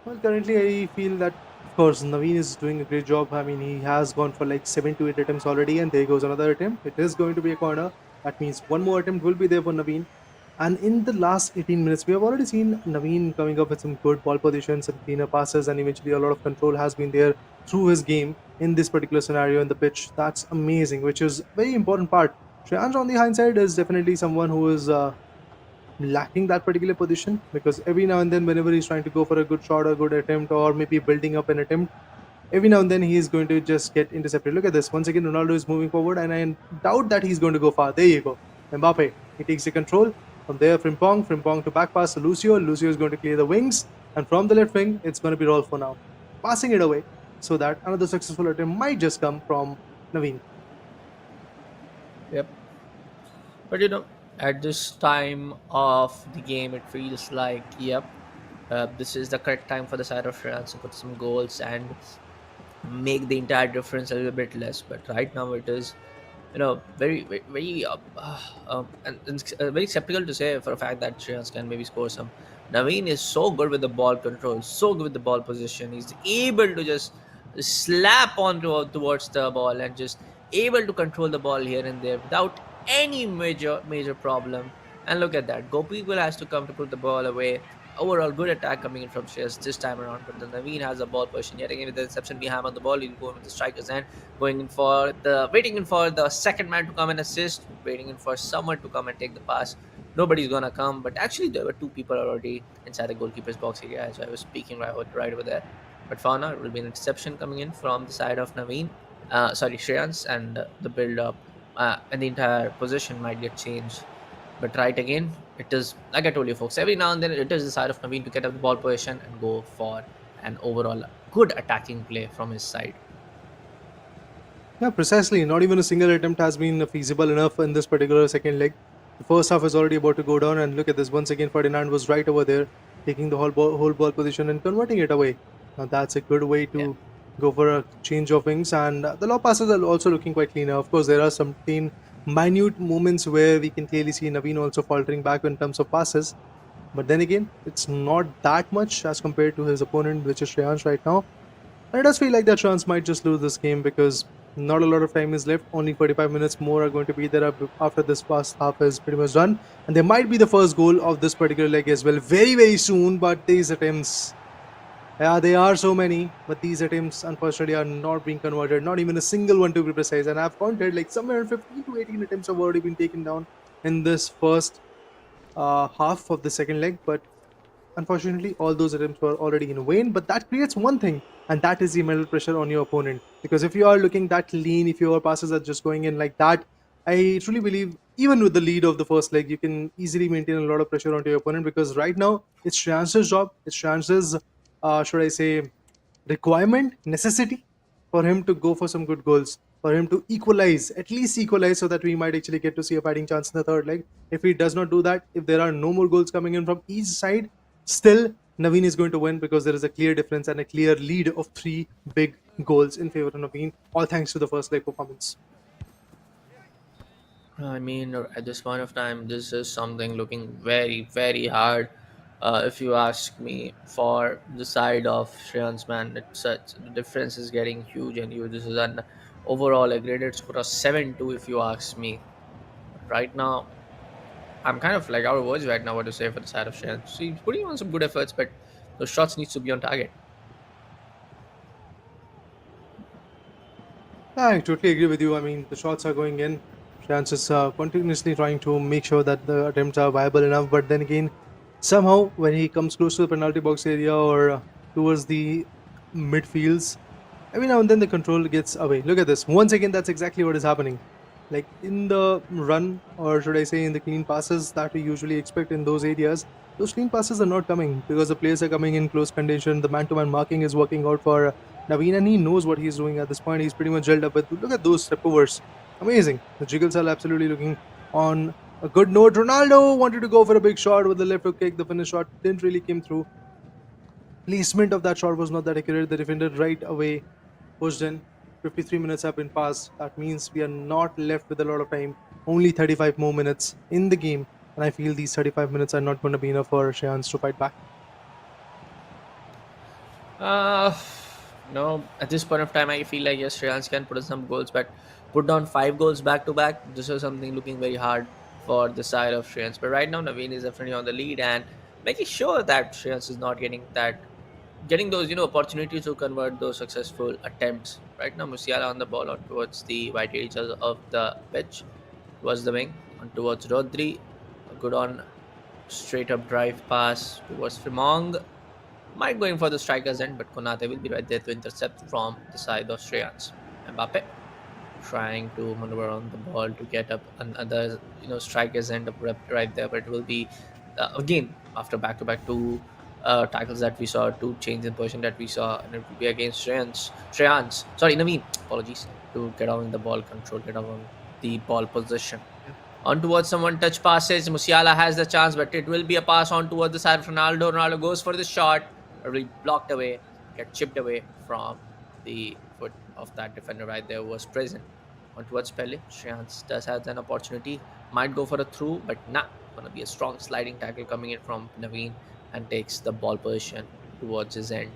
well, currently I feel that, of course, Naveen is doing a great job. I mean, he has gone for like 7 to 8 attempts already, and there goes another attempt. It is going to be a corner. That means one more attempt will be there for Naveen. And in the last 18 minutes, we have already seen Naveen coming up with some good ball positions, some cleaner passes, and eventually a lot of control has been there through his game in this particular scenario in the pitch. That's amazing, which is very important part. Shreyansh, on the hindsight, is definitely someone who is lacking that particular position, because every now and then, whenever he's trying to go for a good shot or good attempt, or maybe building up an attempt, every now and then he is going to just get intercepted. Look at this. Once again, Ronaldo is moving forward, and I doubt that he's going to go far. There you go. Mbappe. He takes the control. From there, Frimpong to back pass to Lucio. Lucio is going to clear the wings. And from the left wing, it's going to be Rolfo now. Passing it away so that another successful attempt might just come from Naveen. Yep. But at this time of the game, it feels like, yep, this is the correct time for the side of France to put some goals and make the entire difference a little bit less. But right now, it is, very, very, very, and it's very skeptical to say for a fact that Shreyansh can maybe score some. Naveen is so good with the ball control, so good with the ball position. He's able to just slap on towards the ball and just able to control the ball here and there without any major problem. And look at that, Gopi will has to come to put the ball away. Overall, good attack coming in from Shreyas this time around, but then Naveen has the ball position yet again with the reception we have on the ball. He'll go with the striker's end, waiting in for the second man to come and assist, waiting in for someone to come and take the pass. Nobody's gonna come, but actually there were two people already inside the goalkeeper's box area as I was speaking right over there. But for now, it will be an interception coming in from the side of Naveen, Shreyans, and the build up and the entire position might get changed. But right again, it is like I told you, folks. Every now and then, it is the side of Naveen to get up the ball position and go for an overall good attacking play from his side. Yeah, precisely. Not even a single attempt has been feasible enough in this particular second leg. The first half is already about to go down, and look at this. Once again, Ferdinand was right over there, taking the whole ball position and converting it away. Now that's a good way Yeah. to go for a change of wings, and the low passes are also looking quite cleaner. Of course, there are some minute moments where we can clearly see Naveen also faltering back in terms of passes. But then again, it's not that much as compared to his opponent, which is Shreyansh right now. And it does feel like that Shans might just lose this game because not a lot of time is left. Only 45 minutes more are going to be there after this past half is pretty much done. And there might be the first goal of this particular leg as well very, very soon. But these attempts, yeah, they are so many. But these attempts, unfortunately, are not being converted. Not even a single one to be precise. And I've counted like somewhere 15 to 18 attempts have already been taken down in this first half of the second leg. But unfortunately, all those attempts were already in vain, but that creates one thing, and that is the mental pressure on your opponent. Because if you are looking that lean, if your passes are just going in like that, I truly believe even with the lead of the first leg, you can easily maintain a lot of pressure onto your opponent. Because right now, it's Shreyansh's job, it's Shreyansh's, should I say, requirement, necessity for him to go for some good goals, for him to equalize, at least equalize, so that we might actually get to see a fighting chance in the third leg. If he does not do that, if there are no more goals coming in from each side, still Naveen is going to win because there is a clear difference and a clear lead of three big goals in favor of Naveen, all thanks to the first leg performance. I mean, at this point of time, this is something looking very, very hard. If you ask me, for the side of Shreyan's, man, the difference is getting huge and huge. This is an overall a graded score of 7-2, if you ask me. right now, I'm kind of like out of words right now what to say for the side of Shreyansh. He's putting on some good efforts, but those shots needs to be on target. Yeah, I totally agree with you. I mean, the shots are going in. Shreyansh is continuously trying to make sure that the attempts are viable enough. But then again, somehow when he comes close to the penalty box area or towards the midfields, every now and then the control gets away. Look at this. Once again, that's exactly what is happening. Like in the run, or should I say, in the clean passes that we usually expect in those areas, those clean passes are not coming because the players are coming in close condition. The man-to-man marking is working out for Navin, and he knows what he's doing at this point. He's pretty much gelled up with. Look at those step overs. Amazing. The jiggles are absolutely looking on a good note. Ronaldo wanted to go for a big shot with the left hook kick. The finish shot didn't really come through. Placement of that shot was not that accurate. The defender right away pushed in. 53 minutes have been passed. That means we are not left with a lot of time. Only 35 more minutes in the game. And I feel these 35 minutes are not going to be enough for Shreyansh to fight back. Uh, no, at this point of time, I feel like yes, Shreyansh can put in some goals, but put down 5 goals back to back. This is something looking very hard for the side of Shreyansh. But right now, Navin is definitely on the lead and making sure that Shreyansh is not getting those opportunities to convert those successful attempts. Right now, Musiala on the ball on towards the right edges of the pitch, towards the wing, on towards Rodri, good on straight up drive pass towards Fremong. Might going for the striker's end, but Konate will be right there to intercept from the side of Shreyansh. Mbappe trying to maneuver on the ball to get up another striker's end up right there, but it will be again after back-to-back two tackles that we saw, two change in position that we saw, and it will be against Sorry, Navin. Apologies to get on the ball control, get on the ball position. On towards some one touch passes. Musiala has the chance, but it will be a pass on towards the side of Ronaldo. Ronaldo goes for the shot, but will be blocked away, get chipped away from the foot of that defender right there who was present. On towards Pele. Shreyansh does have an opportunity. Might go for a through, but nah. Gonna be a strong sliding tackle coming in from Navin and takes the ball position towards his end.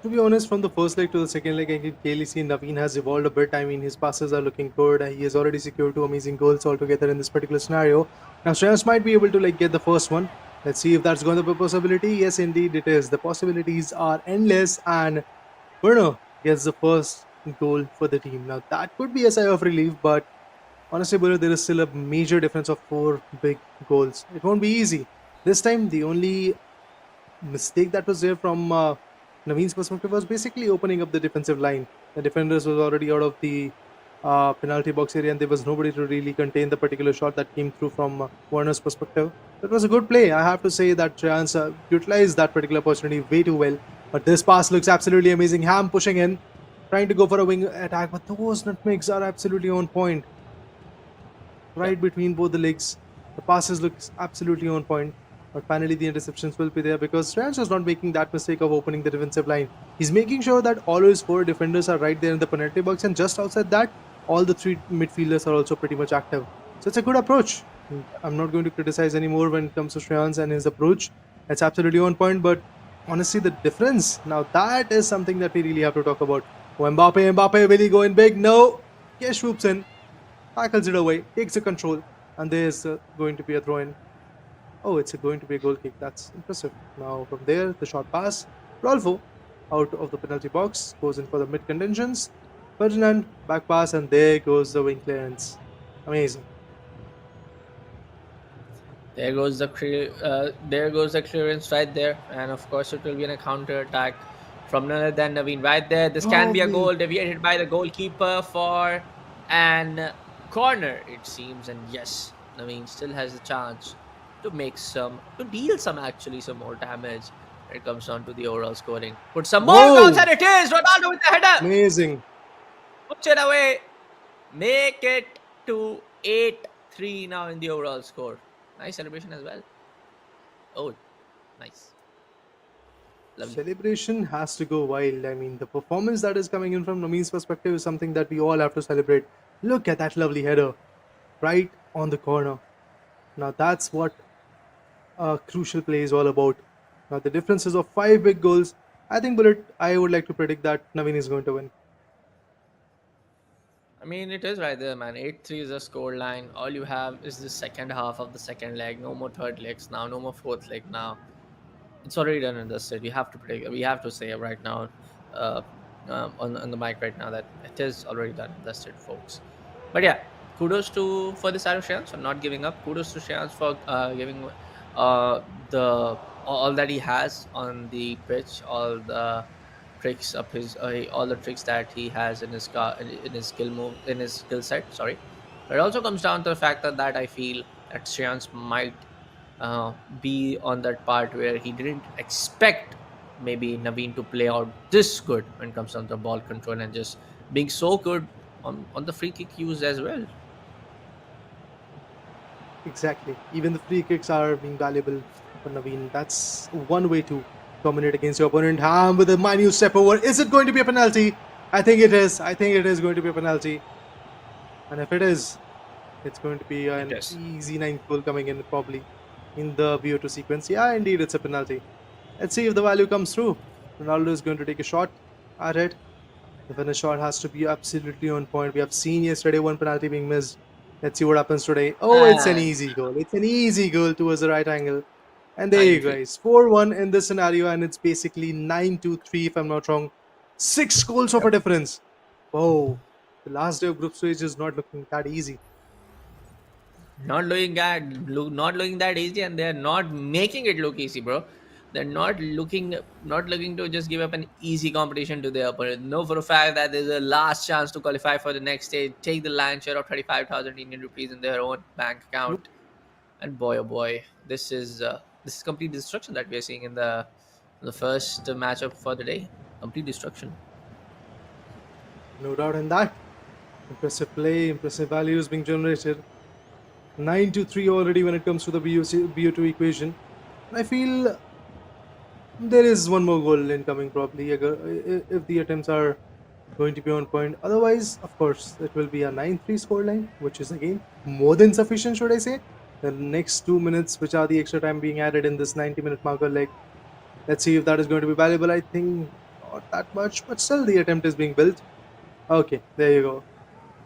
To be honest, from the first leg to the second leg, I can clearly see Navin has evolved a bit. I mean, his passes are looking good. He has already secured 2 amazing goals altogether in this particular scenario. Now, Shreyansh might be able to get the first one. Let's see if that's going to be a possibility. Yes, indeed, it is. The possibilities are endless, and Bruno gets the first goal for the team. Now, that could be a sigh of relief, but honestly, Bruno, there is still a major difference of 4 big goals. It won't be easy. This time, the only mistake that was there from Navin's perspective was basically opening up the defensive line. The defenders was already out of the penalty box area, and there was nobody to really contain the particular shot that came through from Warner's perspective. It was a good play. I have to say that Shreyansh utilized that particular opportunity way too well. But this pass looks absolutely amazing. Ham pushing in, trying to go for a wing attack, but those nutmegs are absolutely on point. Right between both the legs. The passes look absolutely on point. But finally, the interceptions will be there because Shreyansh is not making that mistake of opening the defensive line. He's making sure that all his 4 defenders are right there in the penalty box, and just outside that, all the 3 midfielders are also pretty much active. So it's a good approach. I'm not going to criticize anymore when it comes to Shreyansh and his approach. It's absolutely on point, but honestly, the difference, now that is something that we really have to talk about. Oh, Mbappe, will he go in big? No. Kesh swoops in, tackles it away, takes the control, and there's going to be a throw in. Oh, it's going to be a goal kick. That's impressive. Now from there, the short pass. Rolfo out of the penalty box goes in for the mid contentions. Ferdinand back pass, and there goes the wing clearance. Amazing. There goes the clearance right there, and of course it will be a counter attack from none other than Navin right there. This can be a goal deviated by the goalkeeper for an corner, it seems, and yes, Navin still has the chance to deal some more damage when it comes down to the overall scoring. Put some more goals, and it is Ronaldo with the header. Amazing. Push it away. Make it to 8-3 now in the overall score. Nice celebration as well. Oh, nice. Lovely. Celebration has to go wild. I mean, the performance that is coming in from Navin's perspective is something that we all have to celebrate. Look at that lovely header right on the corner. Now that's what a crucial play is all about. Now the differences of 5 big goals. I think, Bullet, I would like to predict that Navin is going to win. mean, it is right there, man. 8-3 is the score line. All you have is the second half of the second leg. No more third legs now. No more fourth leg now. It's already done and dusted. We have to predict. We have to say right now, uh, on the mic right now that it is already done and dusted, folks. But yeah, kudos to for the side of Shreyansh for not giving up. Kudos to Shreyansh for giving the all that he has on the pitch, all the tricks that he has in his in his skill set. Sorry, but it also comes down to the fact that I feel that Shreyansh might uh, be on that part where he didn't expect maybe Navin to play out this good when it comes down to ball control and just being so good on the free kick use as well. Exactly. Even the free kicks are being valuable for Naveen. That's one way to dominate against your opponent. Ham with a minute step over. Is it going to be a penalty? I think it is. I think it is going to be a penalty. And if it is, it's going to be an is. easy 9th goal coming in probably in the VO2 sequence. Yeah, indeed, it's a penalty. Let's see if the value comes through. Ronaldo is going to take a shot at it. The finish shot has to be absolutely on point. We have seen yesterday one penalty being missed. Let's see what happens today. Oh, it's an easy goal. It's an easy goal towards the right angle. And there you 9-3. guys. 4-1 in this scenario, and it's basically 9-3 if I'm not wrong. 6 goals of a difference. Whoa. The last day of group stage is not looking that easy. Not looking that easy, and they're not making it look easy, bro. They're not looking to just give up an easy competition to their opponent. Know for a fact that there's a last chance to qualify for the next stage, take the lion's share of 35,000 Indian rupees in their own bank account. And boy, oh boy, this is complete destruction that we are seeing in the first matchup for the day. Complete destruction. No doubt in that. Impressive play, impressive values being generated. 9-3 already when it comes to the BO2 equation. I feel there is one more goal incoming probably if the attempts are going to be on point. Otherwise, of course, it will be a 9-3 scoreline, which is again more than sufficient, should I say. The next 2 minutes, which are the extra time being added in this 90-minute marker leg. Let's see if that is going to be valuable. I think not that much, but still the attempt is being built. Okay, there you go.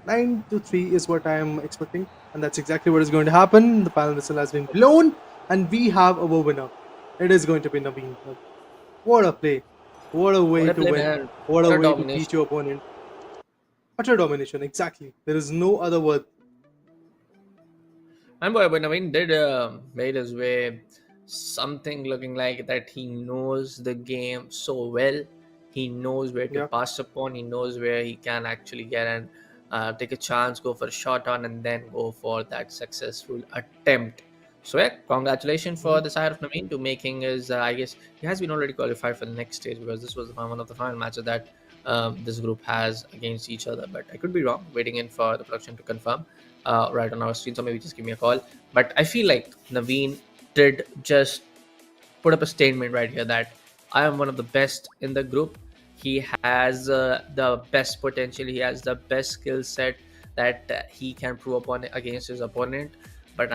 9-3 is what I am expecting, and that's exactly what is going to happen. The final whistle has been blown, and we have our winner. It is going to be Navin. What a play! What a way What a to play, win! man. What a Utter way to domination. beat your opponent! Utter domination, exactly. There is no other word. And boy, but Navin did made his way something looking like that he knows the game so well. He knows where to Yeah. pass upon. He knows where he can actually get and take a chance, go for a shot on, and then go for that successful attempt. So yeah, congratulations for the side of Navin to making his. I guess he has been already qualified for the next stage because this was one of the final matches that this group has against each other. But I could be wrong. Waiting in for the production to confirm right on our screen. So maybe just give me a call. But I feel like Navin did just put up a statement right here that I am one of the best in the group. He has the best potential. He has the best skill set that he can prove upon against his opponent. But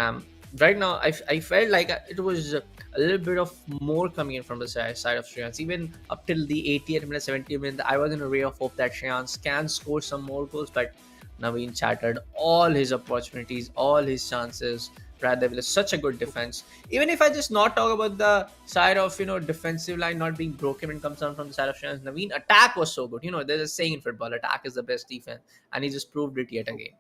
right now, I felt like it was a little bit of more coming in from the side of Shreyansh. Even up till the 80th minute, 70th minute, I was in a ray of hope that Shreyansh can score some more goals. But Navin shattered all his opportunities, all his chances. Rather with such a good defense. Even if I just not talk about the side of defensive line not being broken when it comes down from the side of Shreyansh, Navin attack was so good. There's a saying in football: attack is the best defense, and he just proved it yet again.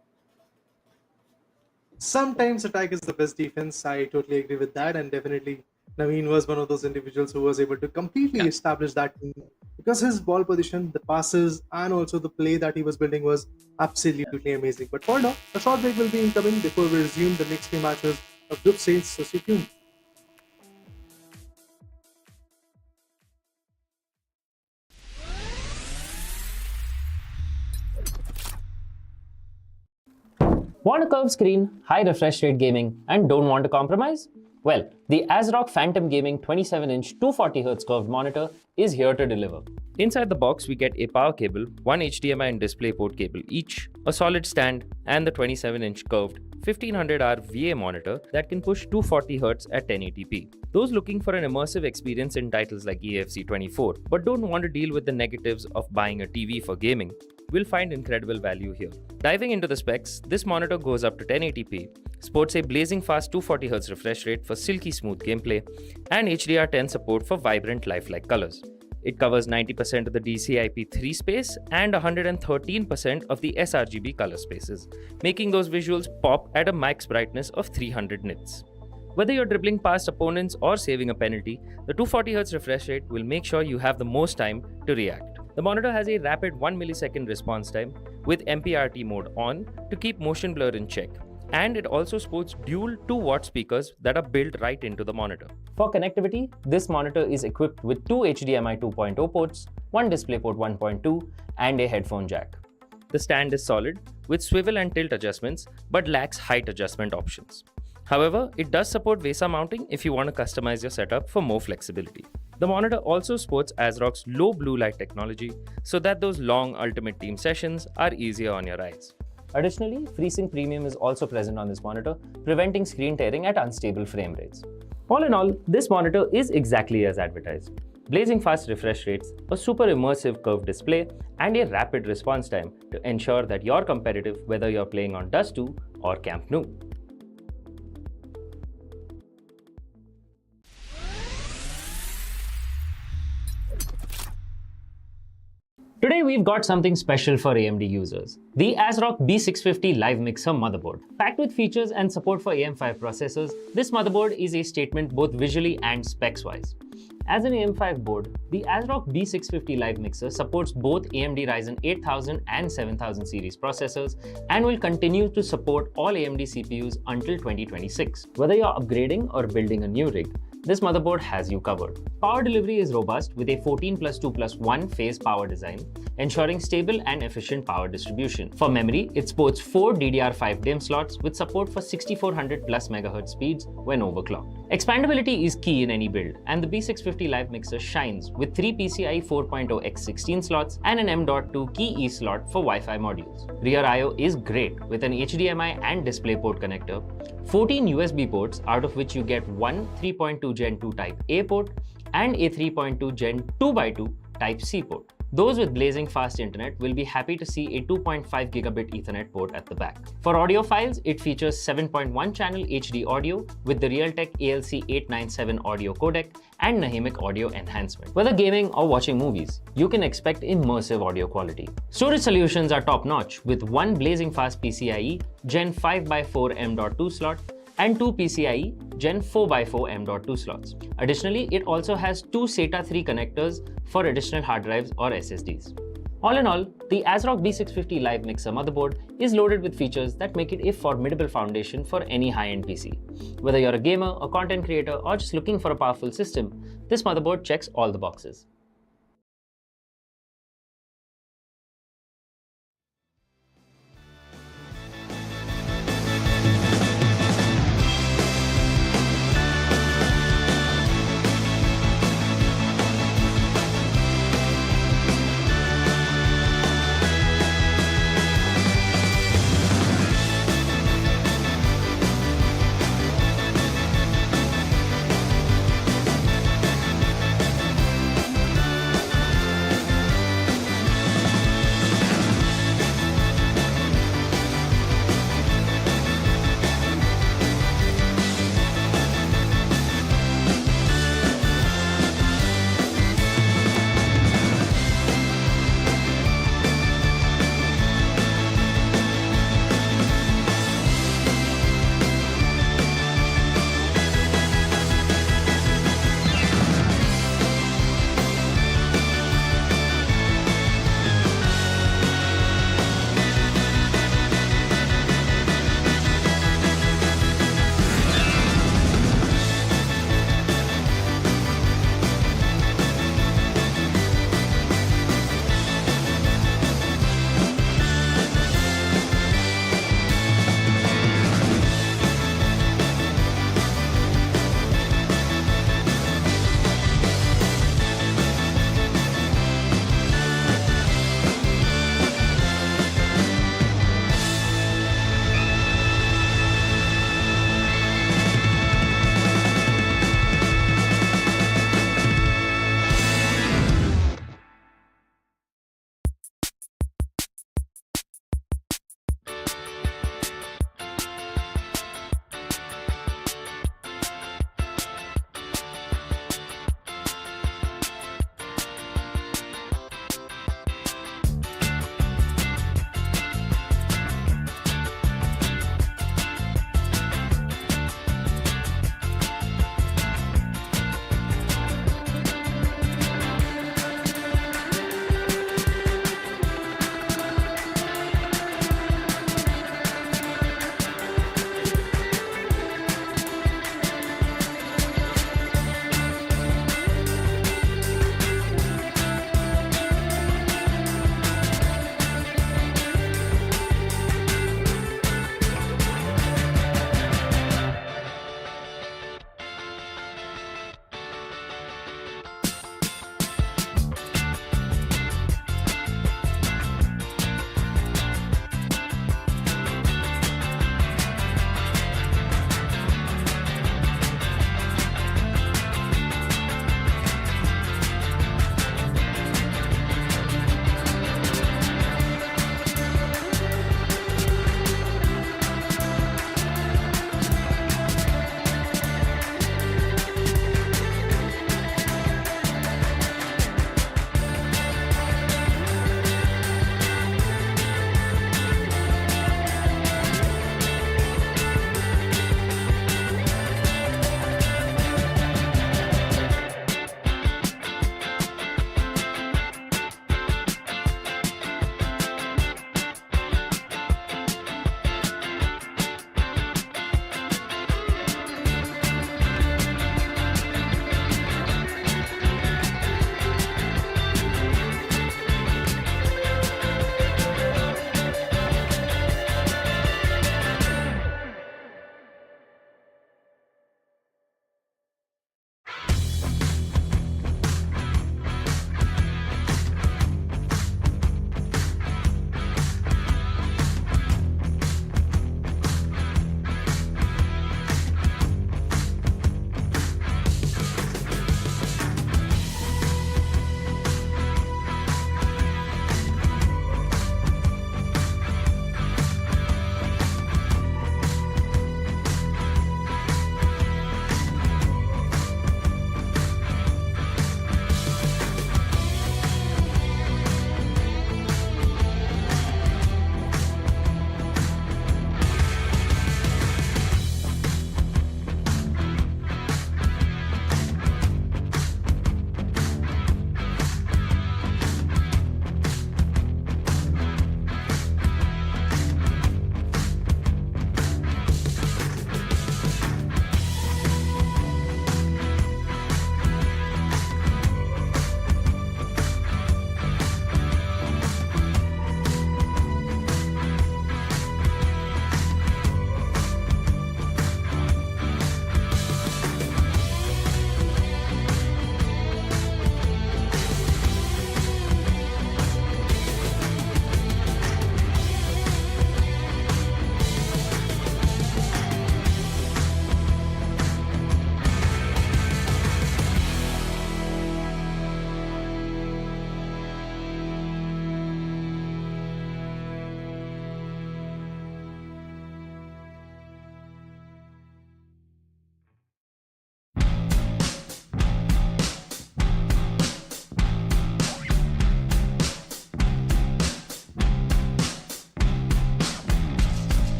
Sometimes attack is the best defense. I totally agree with that, and definitely Naveen was one of those individuals who was able to completely Yeah. establish that team because his ball position, the passes, and also the play that he was building was absolutely amazing. But for now, a short break will be incoming before we resume the next few matches of group stage. So stay tuned. Want a curved screen, high refresh rate gaming, and don't want to compromise? Well, the ASRock Phantom Gaming 27-inch 240Hz curved monitor is here to deliver. Inside the box, we get a power cable, one HDMI and DisplayPort cable each, a solid stand, and the 27-inch curved 1500R VA monitor that can push 240Hz at 1080p. Those looking for an immersive experience in titles like EAFC 24 but don't want to deal with the negatives of buying a TV for gaming, we'll find incredible value here. Diving into the specs, this monitor goes up to 1080p, sports a blazing fast 240Hz refresh rate for silky smooth gameplay, and HDR10 support for vibrant lifelike colors. It covers 90% of the DCI-P3 space and 113% of the sRGB color spaces, making those visuals pop at a max brightness of 300 nits. Whether you're dribbling past opponents or saving a penalty, the 240Hz refresh rate will make sure you have the most time to react. The monitor has a rapid 1 millisecond response time with MPRT mode on to keep motion blur in check, and it also sports dual 2-watt speakers that are built right into the monitor. For connectivity, this monitor is equipped with two HDMI 2.0 ports, one DisplayPort 1.2, and a headphone jack. The stand is solid with swivel and tilt adjustments but lacks height adjustment options. However, it does support VESA mounting if you want to customize your setup for more flexibility. The monitor also sports ASRock's low blue light technology so that those long Ultimate Team sessions are easier on your eyes. Additionally, FreeSync Premium is also present on this monitor, preventing screen tearing at unstable frame rates. All in all, this monitor is exactly as advertised. Blazing fast refresh rates, a super immersive curved display, and a rapid response time to ensure that you're competitive whether you're playing on Dust 2 or Camp Nou. Today we've got something special for AMD users. The ASRock B650 Live Mixer motherboard. Packed with features and support for AM5 processors, this motherboard is a statement both visually and specs-wise. As an AM5 board, the ASRock B650 Live Mixer supports both AMD Ryzen 8000 and 7000 series processors and will continue to support all AMD CPUs until 2026. Whether you're upgrading or building a new rig, this motherboard has you covered. Power delivery is robust with a 14+2+1 phase power design, ensuring stable and efficient power distribution. For memory, it sports 4 DDR5 DIMM slots with support for 6400+ MHz speeds when overclocked. Expandability is key in any build, and the B650 Live Mixer shines with 3 PCIe 4.0x16 slots and an M.2 Key E slot for Wi-Fi modules. Rear I/O is great with an HDMI and DisplayPort connector, 14 USB ports, out of which you get one 3.2 Gen 2 Type A port and a 3.2 Gen 2x2 Type C port. Those with blazing fast internet will be happy to see a 2.5 gigabit Ethernet port at the back. For audio files, it features 7.1 channel HD audio with the Realtek ALC897 audio codec and Nahimic audio enhancement. Whether gaming or watching movies, you can expect immersive audio quality. Storage solutions are top-notch with one blazing fast PCIe Gen 5x4 M.2 slot and 2 PCIe Gen 4x4 M.2 slots. Additionally, it also has 2 SATA 3 connectors for additional hard drives or SSDs. All in all, the ASRock B650 Live Mixer motherboard is loaded with features that make it a formidable foundation for any high-end PC. Whether you're a gamer, a content creator, or just looking for a powerful system, this motherboard checks all the boxes.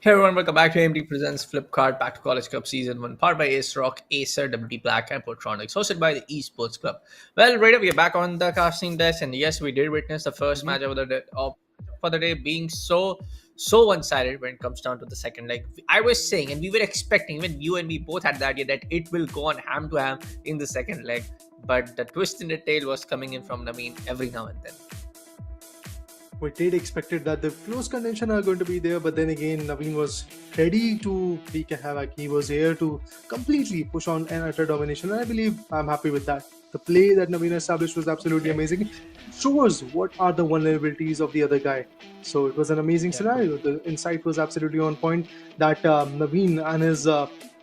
Hey everyone, welcome back to AMD Presents Flipkart Back to College Cup Season 1, powered by Ace Rock, Acer, WD Black, and Portronics, hosted by the Esports Club. Well, Raider, we are back on the casting desk, and yes, we did witness the first match of the day, for the day being so one-sided when it comes down to the second leg. I was saying, and we were expecting, even you and me both had the idea that it will go on ham to ham in the second leg, but the twist in the tail was coming in from Navin every now and then. We did expected that the close contention are going to be there, but then again, Navin was ready to wreak havoc. He was here to completely push on and utter domination, and I believe I'm happy with that. The play that Navin established was absolutely amazing. It shows what are the vulnerabilities of the other guy. So it was an amazing scenario. The insight was absolutely on point. That Navin and his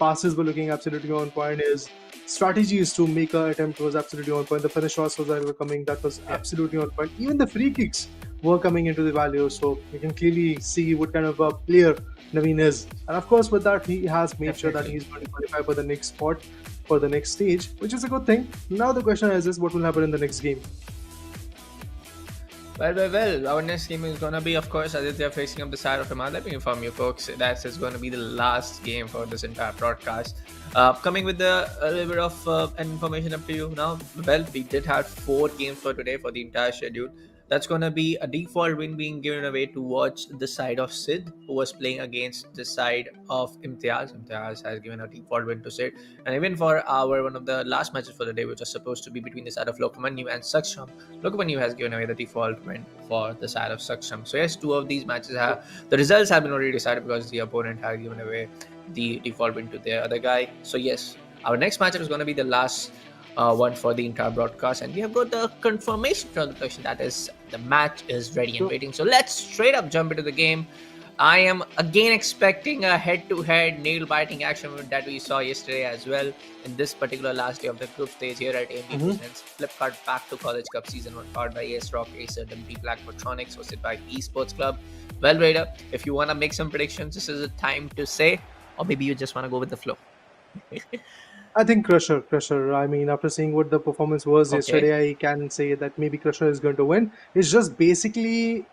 passes were looking absolutely on point. His strategies to make an attempt was absolutely on point. The finish shots that were coming, that was absolutely on point. Even the free kicks were coming into the value, so you can clearly see what kind of a player Naveen is. And of course, with that, he has made sure that he's going to qualify for the next spot, for the next stage, which is a good thing. Now the question is what will happen in the next game? Well. Our next game is gonna be, of course, Aditya facing up the side of Himad. Let me inform you, folks, that is going to be the last game for this entire broadcast. Coming with a little bit of information up to you now. Well, we did have 4 games for today for the entire schedule. That's going to be a default win being given away towards the side of Sid, who was playing against the side of Imtiaz. Imtiaz has given a default win to Sid. And even for our one of the last matches for the day, which was supposed to be between the side of Lokmanu and Saksham, Lokmanu has given away the default win for the side of Saksham. So yes, 2 of these matches the results have been already decided because the opponent had given away the default win to their other guy. So yes, our next matchup is going to be the last one for the entire broadcast, and we have got the confirmation from the person that is the match is ready and waiting. So let's straight up jump into the game. I am again expecting a head-to-head nail-biting action that we saw yesterday as well in this particular last day of the group stage here at AMD Presents Flipkart Back to College Cup Season 1, powered by Ace Rock, Acer, WD Black, Portronics, hosted by Esports Club. Well, Raider, if you want to make some predictions, this is a time to say, or maybe you just want to go with the flow. I think Crusher. I mean, after seeing what the performance was yesterday, I can say that maybe Crusher is going to win. It's just basically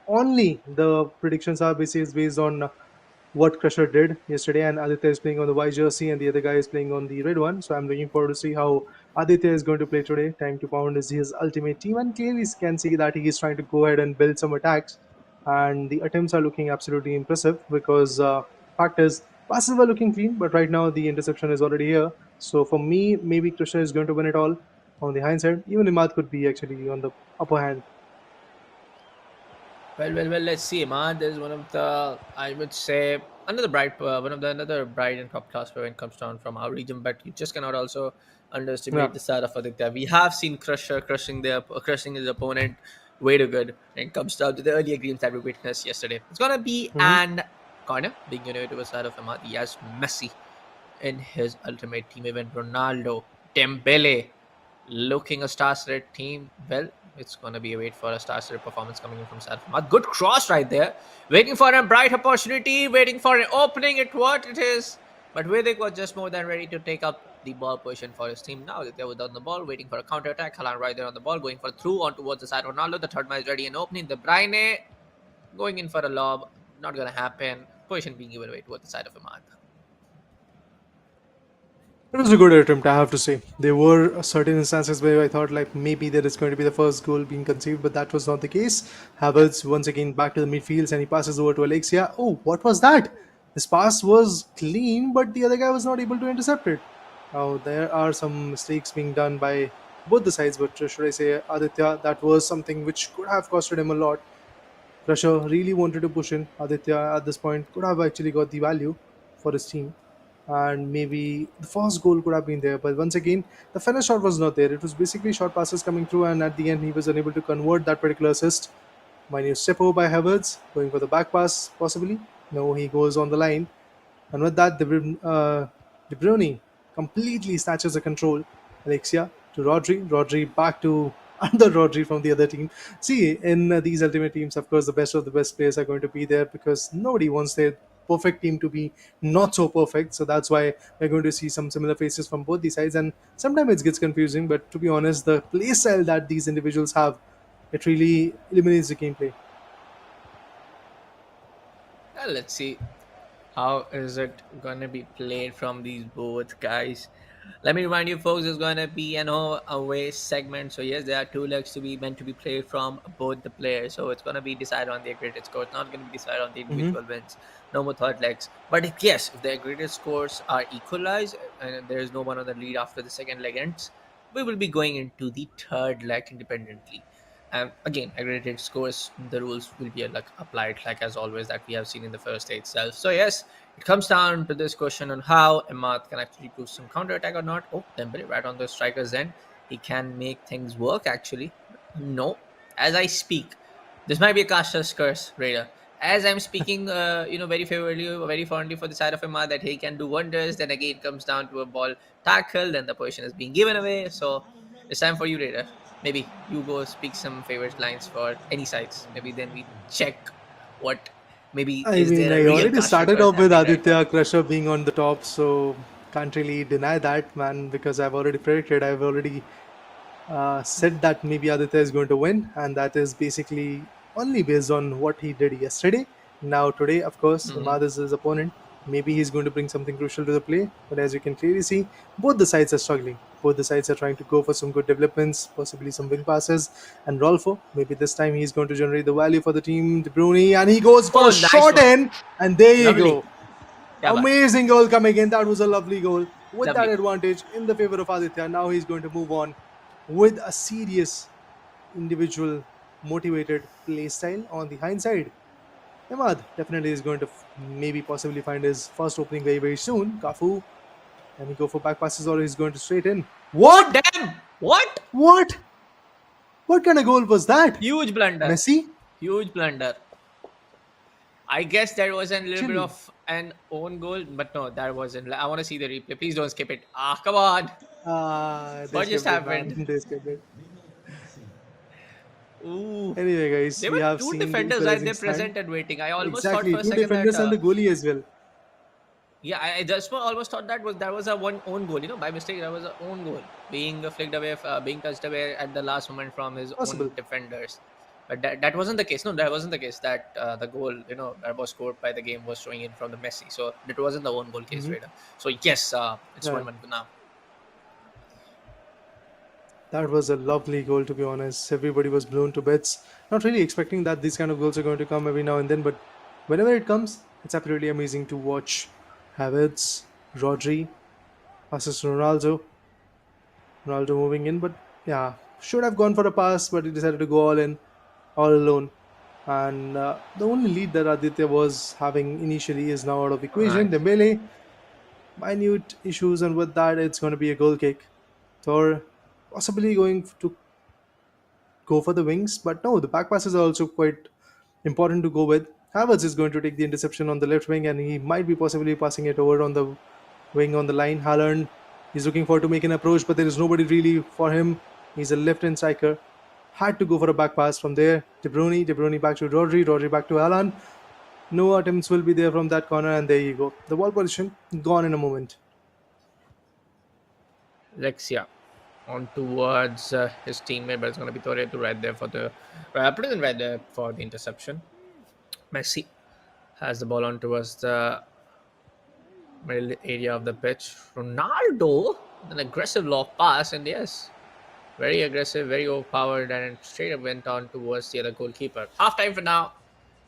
only the predictions are based on what Crusher did yesterday, and Aditya is playing on the white jersey, and the other guy is playing on the red one. So I'm looking forward to see how Aditya is going to play today. Time to Pound is his ultimate team, and clearly can see that he is trying to go ahead and build some attacks, and the attempts are looking absolutely impressive because fact is passes were looking clean, but right now the interception is already here. So for me, maybe Krishna is going to win it all. On the hindsight, even Imad could be actually on the upper hand. Well. Let's see. Imad is one of the, I would say, another bright and top class player when it comes down from our region. But you just cannot also underestimate Yeah. the side of Aditya. We have seen Crusher crushing his opponent way too good when it comes down to the earlier games that we witnessed yesterday. It's gonna be an corner being united to the side of Imad. He has Messi in his ultimate team, even Ronaldo, Dembele, looking a star-studded team. Well, it's going to be a wait for a star-studded performance coming in from Sarfamad. Good cross right there. Waiting for a bright opportunity, waiting for an opening. What it is. But Vedic was just more than ready to take up the ball position for his team. Now that they were on the ball, waiting for a counter-attack. Halan right there on the ball, going for a through on towards the side of Ronaldo. The third man is ready and opening. De Bruyne going in for a lob. Not going to happen. Position being given away towards the side of Imad. It was a good attempt, I have to say. There were certain instances where I thought like maybe there is going to be the first goal being conceived, but that was not the case. Havertz once again back to the midfield and he passes over to Alexia. Oh, what was that? His pass was clean, but the other guy was not able to intercept it. Now there are some mistakes being done by both the sides, but should I say Aditya, that was something which could have costed him a lot. Russia really wanted to push in. Aditya at this point could have actually got the value for his team, and maybe the first goal could have been there. But once again, the finish shot was not there. It was basically short passes coming through, and at the end, he was unable to convert that particular assist. Minus step over by Havertz, going for the back pass, possibly. No, he goes on the line. And with that, De Bruyne completely snatches the control. Alexia to Rodri. Rodri back to another Rodri from the other team. See, in these ultimate teams, of course, the best of the best players are going to be there because nobody wants their perfect team to be not so perfect. So that's why we're going to see some similar faces from both the sides. And sometimes it gets confusing, but to be honest, the play style that these individuals have, it really eliminates the gameplay. Let's see. how is it gonna be played from these both guys? Let me remind you, folks, it's gonna be an away segment. So yes, there are two legs to be meant to be played from both the players. So it's gonna be decided on the aggregate score. It's not gonna be decided on the Hmm. individual wins. No more third legs. But yes, if the aggregate scores are equalized and there is no one on the lead after the second leg ends, we will be going into the third leg independently. Again, aggregated scores, the rules will be like applied like as always that we have seen in the first day itself. So yes, it comes down to this question on how Emad can actually do some counter attack or not. Oh, Dembele right on the striker's end. He can make things work actually. No, as I speak, this might be a caster's curse, Raider. As I'm speaking, very favorably, very fondly for the side of Emad that he can do wonders. Then again, it comes down to a ball tackle. Then the position is being given away. So it's time for you, Raider. Maybe you go speak some favorite lines for any sides. Maybe then we check what maybe I is mean, there a I real already caster started curse off with happening right now. Aditya Crusher being on the top, so can't really deny that, man, because I've already predicted. I've already said that maybe Aditya is going to win, and that is basically only based on what he did yesterday. Now, today, of course, Mhm. Imad is his opponent. Maybe he's going to bring something crucial to the play, but as you can clearly see, both the sides are struggling. Both the sides are trying to go for some good developments, possibly some wing passes. And Rolfo, maybe this time he's going to generate the value for the team. De Bruyne, and he goes for Oh, a nice shot one. in, and there you Lovely. go. Yeah, but Amazing goal coming in. That was a lovely goal with that lovely. advantage in the favor of Aditya. Now he's going to move on with a serious individual motivated play style on the hindsight. Ahmad definitely is going to maybe possibly find his first opening very, very soon. Kafu, can he go for back passes or he's going to straight in? Oh, What? damn. What? What? What kind of goal was that? Huge blunder. Messi? Huge blunder. I guess there was a little bit Chilly. of an own goal, but no, that wasn't. I want to see the replay. Please don't skip it. Ah, come on. They What just skipped it, man. happened? They skipped it. Ooh. Anyway, guys, There we were have two seen the defenders right equalizing there stand. present and waiting. I almost thought Exactly, for a two second that defenders and the goalie as well. yeah, I just almost thought that was a one own goal. By mistake, that was a own goal being flicked away, being touched away at the last moment from his own Possible. defenders. But that wasn't the case. No, that wasn't the case. That the goal, that was scored by the game was showing in from the Messi. So that wasn't the own goal case, Hmm. right? So yes, it's Yeah. 1-1 now. That was a lovely goal, to be honest. Everybody was blown to bits. Not really expecting that these kind of goals are going to come every now and then, but whenever it comes, it's absolutely amazing to watch. Havertz, Rodri, passes to Ronaldo. Ronaldo moving in, but yeah, should have gone for a pass, but he decided to go all in, all alone. And the only lead that Aditya was having initially is now out of equation. Right. Dembele, minute issues, and with that, it's going to be a goal kick. Thor possibly going to go for the wings, but no, the back passes are also quite important to go with. Havertz is going to take the interception on the left wing, and he might be possibly passing it over on the wing on the line. Haaland is looking forward to make an approach, but there is nobody really for him. He's a left-hand striker. Had to go for a back pass from there. De Bruyne back to Rodri, Rodri back to Haaland. No attempts will be there from that corner, and there you go. The ball position gone in a moment. Lexia on towards his teammate, but it's going to be Toreto right there for the present right there for the interception. Messi has the ball on towards the middle area of the pitch. Ronaldo, an aggressive lob pass, and yes, very aggressive, very overpowered, and straight up went on towards the other goalkeeper. Half time for now,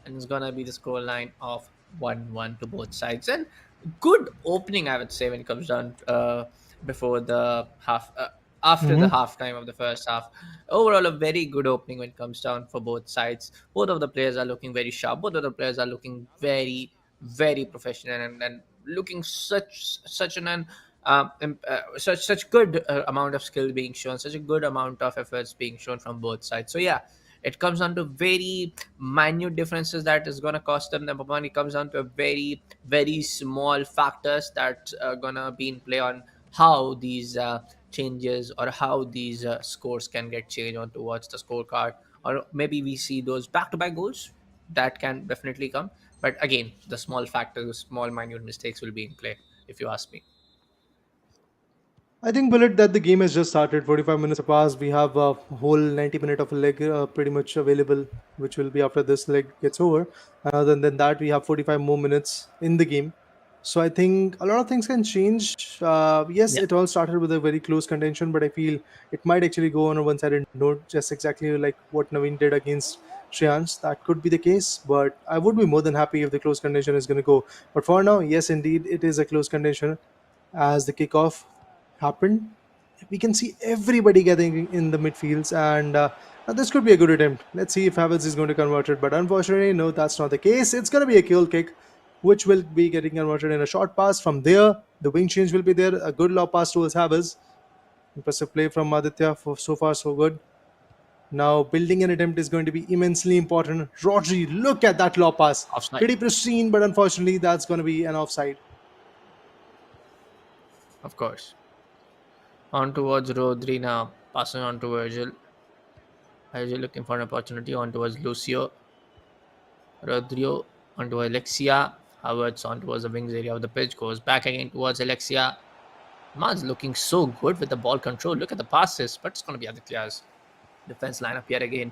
and it's gonna be the score line of 1-1 to both sides. And good opening, I would say, when it comes down before the half. After the Hmm. halftime of the first half, overall a very good opening when it comes down for both sides. Both of the players are looking very sharp. Both of the players are looking very, very professional and looking such an such good amount of skill being shown, such a good amount of efforts being shown from both sides. So yeah, it comes down to very minute differences that is going to cost them the money. It comes down to a very very small factors that are going to be in play on how these changes or how these scores can get changed on towards the scorecard, or maybe we see those back-to-back goals that can definitely come. But again, the small factors, small minute mistakes will be in play, if you ask me. I think, Bullet, that the game has just started. 45 minutes have passed. We have a whole 90 minute of a leg pretty much available, which will be after this leg gets over. And other than that, we have 45 more minutes in the game. So I think a lot of things can change. Yes, Yeah. it all started with a very close contention, but I feel it might actually go on a one-sided note, just exactly like what Navin did against Shreyansh. That could be the case, but I would be more than happy if the close contention is going to go. But for now, yes, indeed, it is a close contention. As the kickoff happened, we can see everybody getting in the midfields, and this could be a good attempt. Let's see if Havertz is going to convert it, but unfortunately, no, that's not the case. It's going to be a kill kick, which will be getting converted in a short pass. From there, the wing change will be there. A good low pass towards Havertz. Impressive play from Aditya. For so far, so good. Now, building an attempt is going to be immensely important. Rodri, look at that low pass. Offside. Pretty pristine, but unfortunately, that's going to be an offside. Of course. On towards Rodri now. Passing on to Virgil. Virgil looking for an opportunity. On towards Lucio. Rodrigo onto Alexia. Havertz on towards the wings area of the pitch. Goes back again towards Alexia. Man's looking so good with the ball control. Look at the passes. But it's going to be Aditya's defense lineup yet again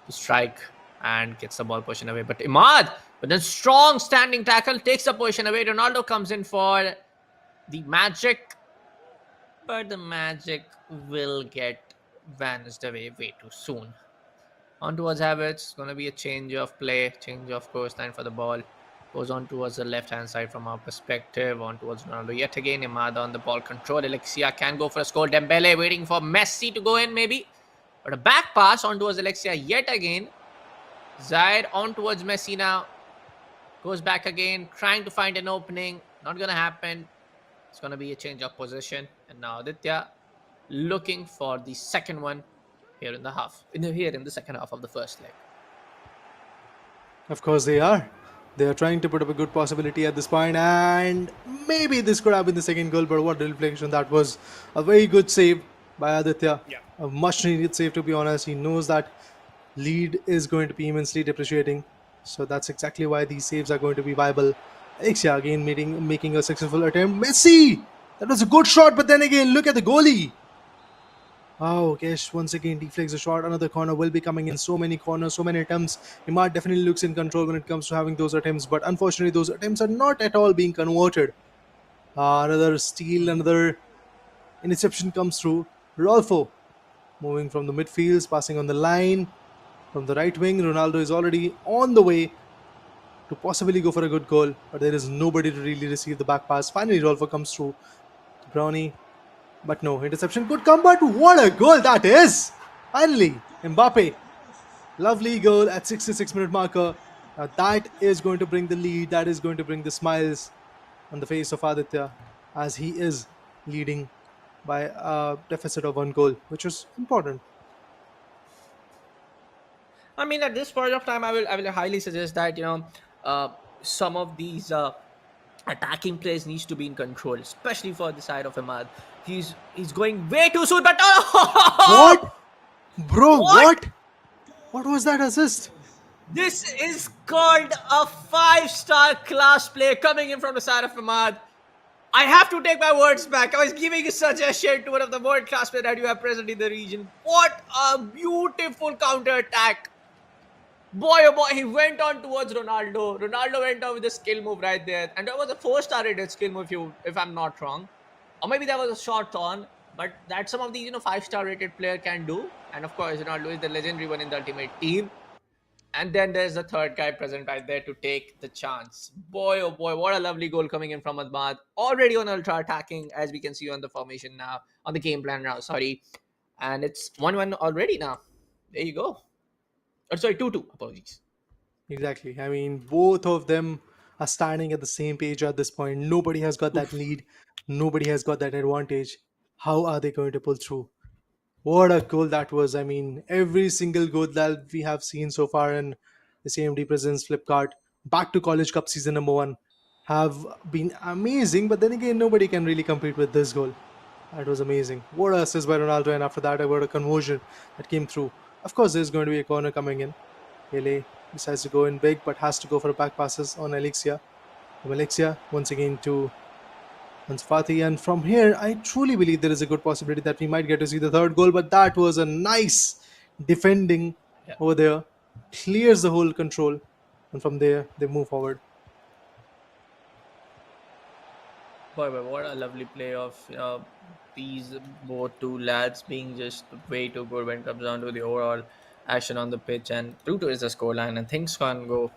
to strike and gets the ball position away. But Imad with a strong standing tackle takes the position away. Ronaldo comes in for the magic. But the magic will get vanished away way too soon. On towards Havertz, going to be a change of play, change of course line for the ball. Goes on towards the left hand side from our perspective. On towards Ronaldo yet again. Imada on the ball control. Alexia can go for a score. Dembele waiting for Messi to go in maybe. But a back pass on towards Alexia yet again. Zaid on towards Messi now. Goes back again, trying to find an opening. Not going to happen. It's going to be a change of position. And now Aditya looking for the second one here in the second half of the first leg. Of course, they are. They are trying to put up a good possibility at this point, and maybe this could have been the second goal. But what reflection! That was a very good save by Aditya. Yeah. A much needed save, to be honest. He knows that lead is going to be immensely depreciating, so that's exactly why these saves are going to be viable. Alexia again making a successful attempt. Messi, that was a good shot, but then again, look at the goalie. Oh, Kesh once again deflects a shot. Another corner will be coming in. So many corners, so many attempts. Imad definitely looks in control when it comes to having those attempts, but unfortunately, those attempts are not at all being converted. Another steal, another interception comes through. Rolfo moving from the midfields, passing on the line from the right wing. Ronaldo is already on the way to possibly go for a good goal, but there is nobody to really receive the back pass. Finally, Rolfo comes through. Brownie, but no, interception could come, but what a goal that is! Finally, Mbappe. Lovely goal at 66-minute marker. Now that is going to bring the lead. That is going to bring the smiles on the face of Aditya as he is leading by a deficit of one goal, which is important. I mean, at this point of time, I will highly suggest that some of these attacking plays needs to be in control, especially for the side of Imad. He's going way too soon, but What? Bro, What? what? What was that assist? This is called a 5-star class play coming in from the side of Imad. I have to take my words back. I was giving a suggestion to one of the world class players that you have present in the region. What a beautiful counter attack. Boy, oh boy, he went on towards Ronaldo. Ronaldo went on with a skill move right there. And that was a 4-star rated skill move, if I'm not wrong. Or maybe that was a short on. But that some of these, 5-star rated player can do. And of course, Ronaldo is the legendary one in the ultimate team. And then there's the third guy present right there to take the chance. Boy, oh boy, what a lovely goal coming in from Ahmad. Already on ultra attacking, as we can see on the formation now, on the game plan now, sorry. And it's 1-1 already now. There you go. Oh, sorry, 2-2. Apologies. Exactly. I mean, both of them are standing at the same page at this point. Nobody has got that lead. Nobody has got that advantage. How are they going to pull through? What a goal that was. I mean, every single goal that we have seen so far in this AMD Presents Flipkart back to College Cup season number 1 have been amazing. But then again, nobody can really compete with this goal. That was amazing. What a assist by Ronaldo, and after that, what a conversion that came through. Of course, there's going to be a corner coming in. Pele decides to go in big, but has to go for back passes on Alexia. From Alexia, once again to Ansu Fati. And from here, I truly believe there is a good possibility that we might get to see the third goal, but that was a nice defending Yeah. over there. Clears the whole control. And from there, they move forward. Boy, what a lovely play of these both two lads being just way too good when it comes down to the overall action on the pitch. And 2-2 is the scoreline, and things can go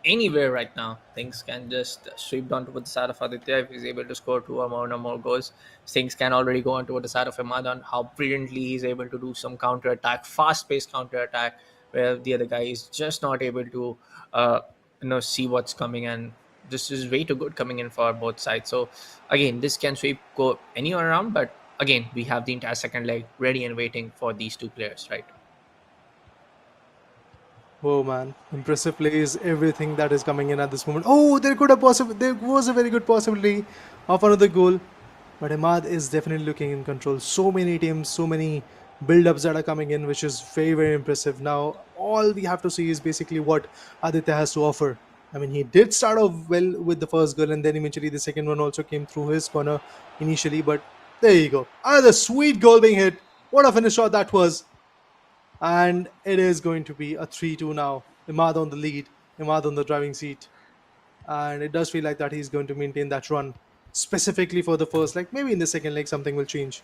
anywhere right now. Things can just sweep down towards the side of Aditya if he's able to score two or more goals. Things can already go on toward the side of Imad on how brilliantly he's able to do some counter attack, fast paced counter attack, where the other guy is just not able to uh, see what's coming. And this is way too good coming in for both sides. So again, this can sweep go anywhere around, but again, we have the entire second leg ready and waiting for these two players, right? Oh man, impressive plays, everything that is coming in at this moment. Oh, there was a very good possibility of another goal, but Ahmad is definitely looking in control. So many teams, so many build-ups that are coming in, which is very very impressive. Now all we have to see is basically what Aditya has to offer. I mean, he did start off well with the first goal, and then eventually the second one also came through his corner initially. But there you go, another sweet goal being hit. What a finish shot that was! And it is going to be a 3-2 now. Imad on the lead, Imad on the driving seat, and it does feel like that he's going to maintain that run specifically for the first leg. Maybe in the second leg something will change.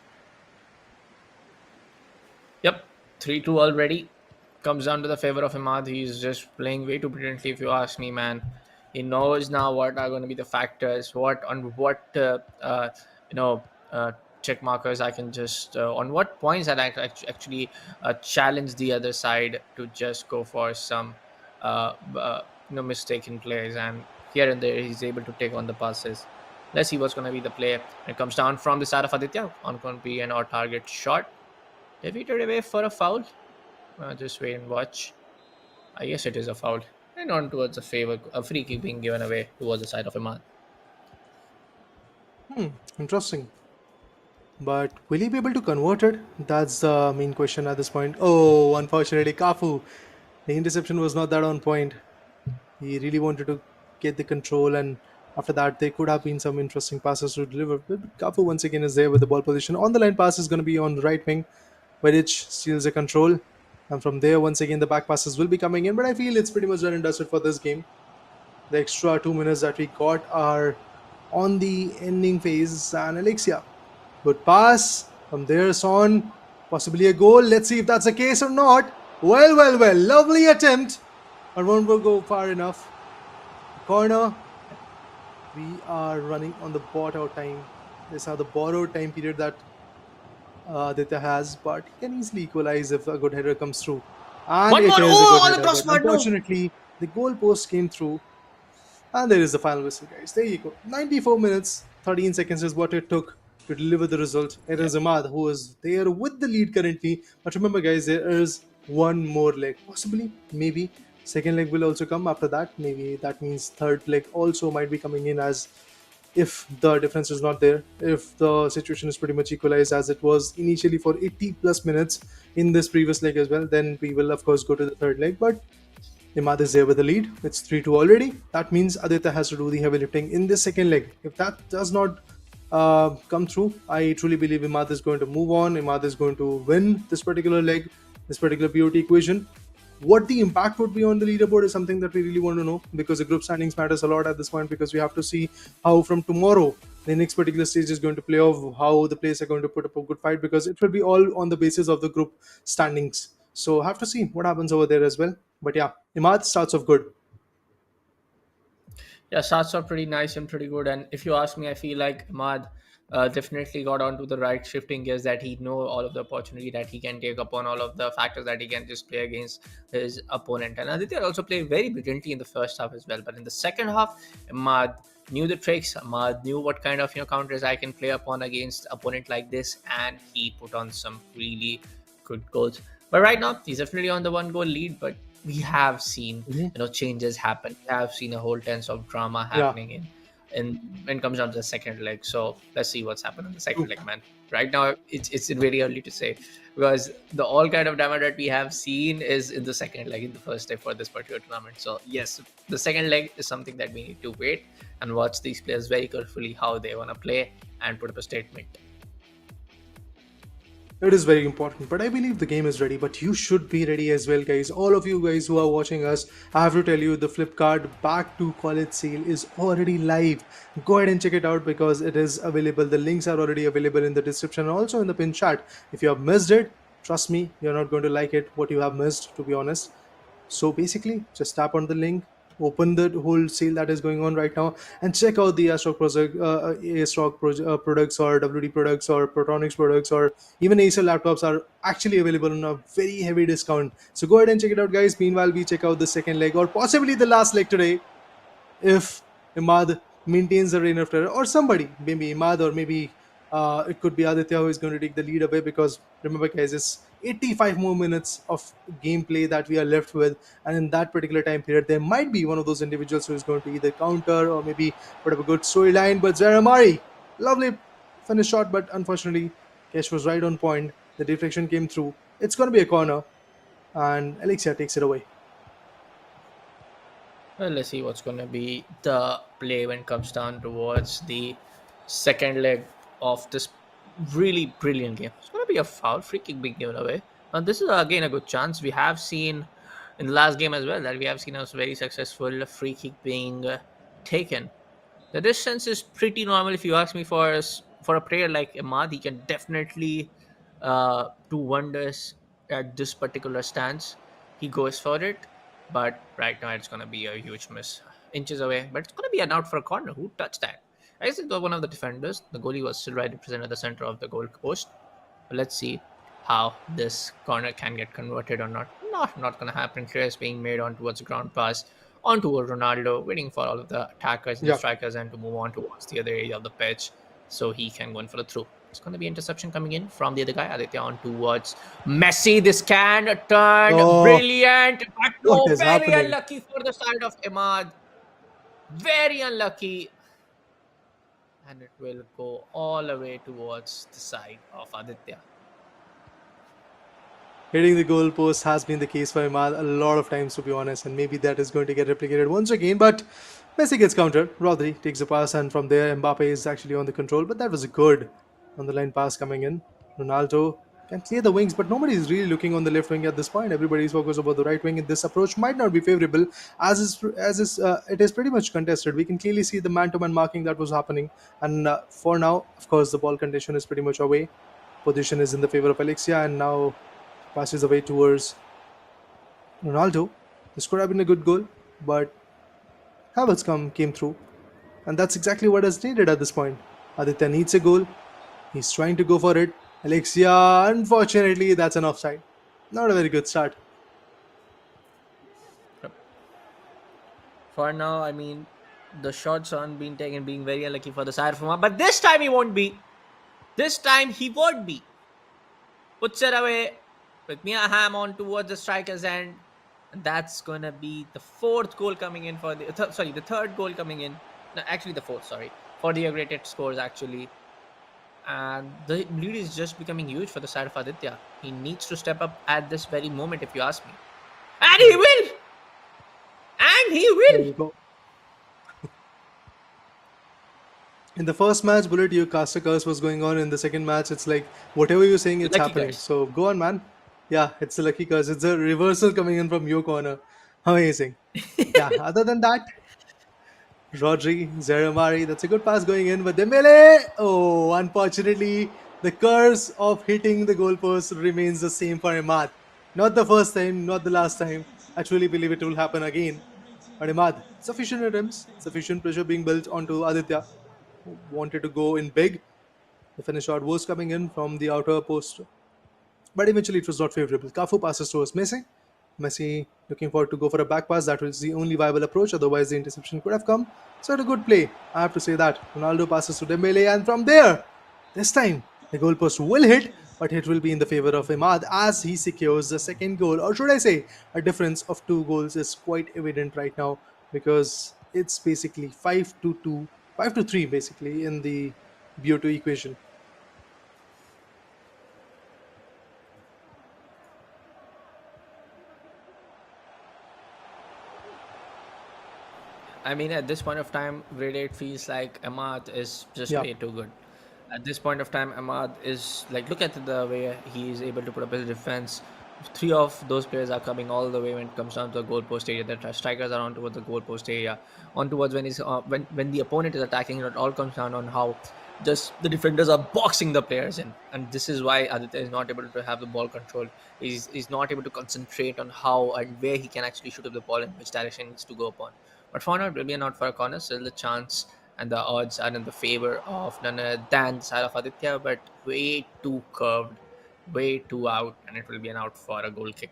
Yep, 3-2 already. Comes down to the favor of Imad. He's just playing way too brilliantly, if you ask me, man. He knows now what are going to be the factors, what you know, check markers I can just, on what points that I can actually challenge the other side to just go for some, mistaken plays. And here and there, he's able to take on the passes. Let's see what's going to be the play. It comes down from the side of Aditya. On going to be an odd target shot. Defeated away for a foul. Just wait and watch. I guess it is a foul. And on towards a favor, a free kick being given away towards the side of Imad. Interesting. But will he be able to convert it? That's the main question at this point. Oh, unfortunately, Kafu. The interception was not that on point. He really wanted to get the control, and after that, there could have been some interesting passes to deliver. But Kafu once again is there with the ball position. On the line pass is going to be on the right wing. Vidic steals the control. And from there, once again, the back passes will be coming in. But I feel it's pretty much done and dusted for this game. The extra 2 minutes that we got are on the ending phase. And Alexia, good pass. From there, on, possibly a goal. Let's see if that's the case or not. Well. Lovely attempt. But won't go far enough. Corner. We are running on the borrowed time. These are the borrowed time period that Aditya has, but he can easily equalize if a good header comes through. And One it more! is a Oh, good on the header, crossbar, but no! unfortunately, the goal post came through. And there is the final whistle, guys. There you go. 94 minutes, 13 seconds is what it took to deliver the result. It is Ahmad who is there with the lead currently. But remember, guys, there is one more leg. Possibly, maybe. Second leg will also come after that. Maybe that means third leg also might be coming in, as if the difference is not there, if the situation is pretty much equalized as it was initially for 80 plus minutes in this previous leg as well, then we will of course go to the third leg. But Imad is there with the lead. It's 3-2 already. That means Aditya has to do the heavy lifting in this second leg. If that does not come through, I truly believe Imad is going to move on. Imad is going to win this particular leg, this particular POT equation. What the impact would be on the leaderboard is something that we really want to know, because the group standings matters a lot at this point, because we have to see how from tomorrow the next particular stage is going to play off, how the players are going to put up a good fight, because it will be all on the basis of the group standings. So have to see what happens over there as well. But yeah, Imad starts off good. Yeah, shots are pretty nice and pretty good. And if you ask me, I feel like Ahmad definitely got onto the right shifting gears, that he know all of the opportunity that he can take upon, all of the factors that he can just play against his opponent. And Aditya also played very brilliantly in the first half as well. But in the second half, Ahmad knew the tricks. Ahmad knew what kind of counters I can play upon against opponent like this, and he put on some really good goals. But right now, he's definitely on the one goal lead. But we have seen changes happen. We have seen a whole tense of drama Yeah. happening in when it comes down to the second leg. So let's see what's happened in the second leg, man. Right now, it's very early to say, because the all kind of drama that we have seen is in the second leg, in the first day for this particular tournament. So yes, the second leg is something that we need to wait and watch these players very carefully, how they want to play and put up a statement. It is very important, but I believe the game is ready. But you should be ready as well, guys. All of you guys who are watching us, I have to tell you the Flipkart Back to College sale is already live. Go ahead and check it out because it is available. The links are already available in the description and also in the pin chat. If you have missed it, trust me, you're not going to like it what you have missed, to be honest. So basically, just tap on the link, open the whole sale that is going on right now, and check out the products or WD products or Protonics products or even Acer laptops are actually available on a very heavy discount. So go ahead and check it out, guys. Meanwhile, we check out the second leg or possibly the last leg today if Imad maintains the reign of terror, or somebody, maybe Imad or maybe it could be Aditya who is going to take the lead away because remember, guys, it's 85 more minutes of gameplay that we are left with, and in that particular time period, there might be one of those individuals who is going to either counter or maybe put up a good storyline. But Zaramari, lovely finish shot, but unfortunately, Kesh was right on point. The deflection came through. It's going to be a corner, and Alexia takes it away. Well, let's see what's going to be the play when it comes down towards the second leg of this really brilliant game. It's going to be a foul, free kick being given away. And this is again a good chance. We have seen in the last game as well that we have seen a very successful free kick being taken. The distance is pretty normal if you ask me. For a player like Imad, he can definitely do wonders at this particular stance. He goes for it, but right now it's going to be a huge miss, inches away. But it's going to be an out for a corner. Who touched that? I guess it was one of the defenders. The goalie was still right to present at the center of the goal post. But let's see how this corner can get converted or not. No, not going to happen. Clear is being made on towards the ground pass on toward Ronaldo, waiting for all of the attackers and the Yeah. strikers and to move on towards the other area of the pitch so he can go in for the through. It's going to be interception coming in from the other guy, Aditya, on towards Messi. This can turn Oh, brilliant, but what no, is very happening? unlucky for the side of Imad. Very unlucky. And it will go all the way towards the side of Aditya. Hitting the goalpost has been the case for Imad a lot of times, to be honest, and maybe that is going to get replicated once again. But Messi gets countered. Rodri takes the pass, and from there, Mbappe is actually on the control. But that was a good on the line pass coming in. Ronaldo can clear the wings, but nobody is really looking on the left wing at this point. Everybody is focused about the right wing, and this approach might not be favorable it is pretty much contested. We can clearly see the man-to-man marking that was happening, and for now, of course, the ball condition is pretty much away. Position is in the favor of Alexia, and now passes away towards Ronaldo. This could have been a good goal, but Havertz came through, and that's exactly what is needed at this point. Aditya needs a goal. He's trying to go for it. Alexia, unfortunately, that's an offside. Not a very good start. For now, I mean, the shots on being taken being very unlucky for the side of Imad, but this time he won't be. This time he won't be. Puts it away with Mia Hamm on towards the striker's end. And that's gonna be the fourth goal coming in for the the third goal coming in. No, actually the fourth, sorry. For the aggregated scores actually. And the lead is just becoming huge for the side of Aditya. He needs to step up at this very moment, if you ask me. And he will! And he There will! you go. In the first match, Bullet, your caster curse was going on. In the second match, it's like whatever you're saying, it's Lucky happening. curse. So go on, man. Yeah, it's a lucky curse. It's a reversal coming in from your corner. Amazing. Yeah, other than that, Rodri, Zaramari, that's a good pass going in, but Dembele, oh, unfortunately, the curse of hitting the goalpost remains the same for Imad. Not the first time, not the last time. I truly believe it will happen again. But Imad, sufficient attempts, sufficient pressure being built onto Aditya, who wanted to go in big. The finish shot was coming in from the outer post, but eventually it was not favorable. Cafu passes towards Messi. Messi looking forward to go for a back pass. That was the only viable approach. Otherwise, the interception could have come. So, a good play. I have to say that. Ronaldo passes to Dembele, and from there, this time the goalpost will hit, but it will be in the favor of Imad as he secures the second goal. Or should I say, a difference of 2 goals is quite evident right now because it's basically 5-2, 5-3 basically in the BO2 equation. I mean, at this point of time, grade 8 feels like Imad is just Yeah. way too good. At this point of time, Ahmad is like, look at the way he is able to put up his defense. Three of those players are coming all the way when it comes down to the goalpost area. The strikers are on towards the goalpost area, on towards when when the opponent is attacking. It all comes down on how just the defenders are boxing the players in, and this is why Aditya is not able to have the ball control. He's not able to concentrate on how and where he can actually shoot up the ball and which direction he needs to go upon. But for now, it will be a not for a corner. Still, the chance and the odds are in the favor of none other than the side of Aditya, but way too curved, way too out, and it will be an out for a goal kick.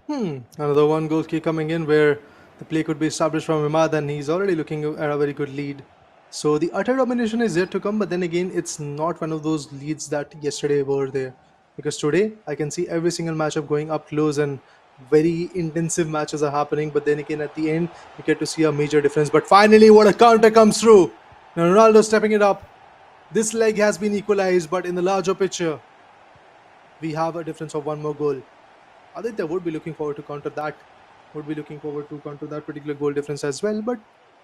Another one goal kick coming in where the play could be established from Imad, and he's already looking at a very good lead. So the utter domination is yet to come, but then again, it's not one of those leads that yesterday were there. Because today, I can see every single matchup going up close and very intensive matches are happening. But then again, at the end, you get to see a major difference. But finally, what a counter comes through! Now, Ronaldo stepping it up. This leg has been equalized, but in the larger picture, we have a difference of one more goal. Aditya would be looking forward to counter that, would be looking forward to counter that particular goal difference as well, but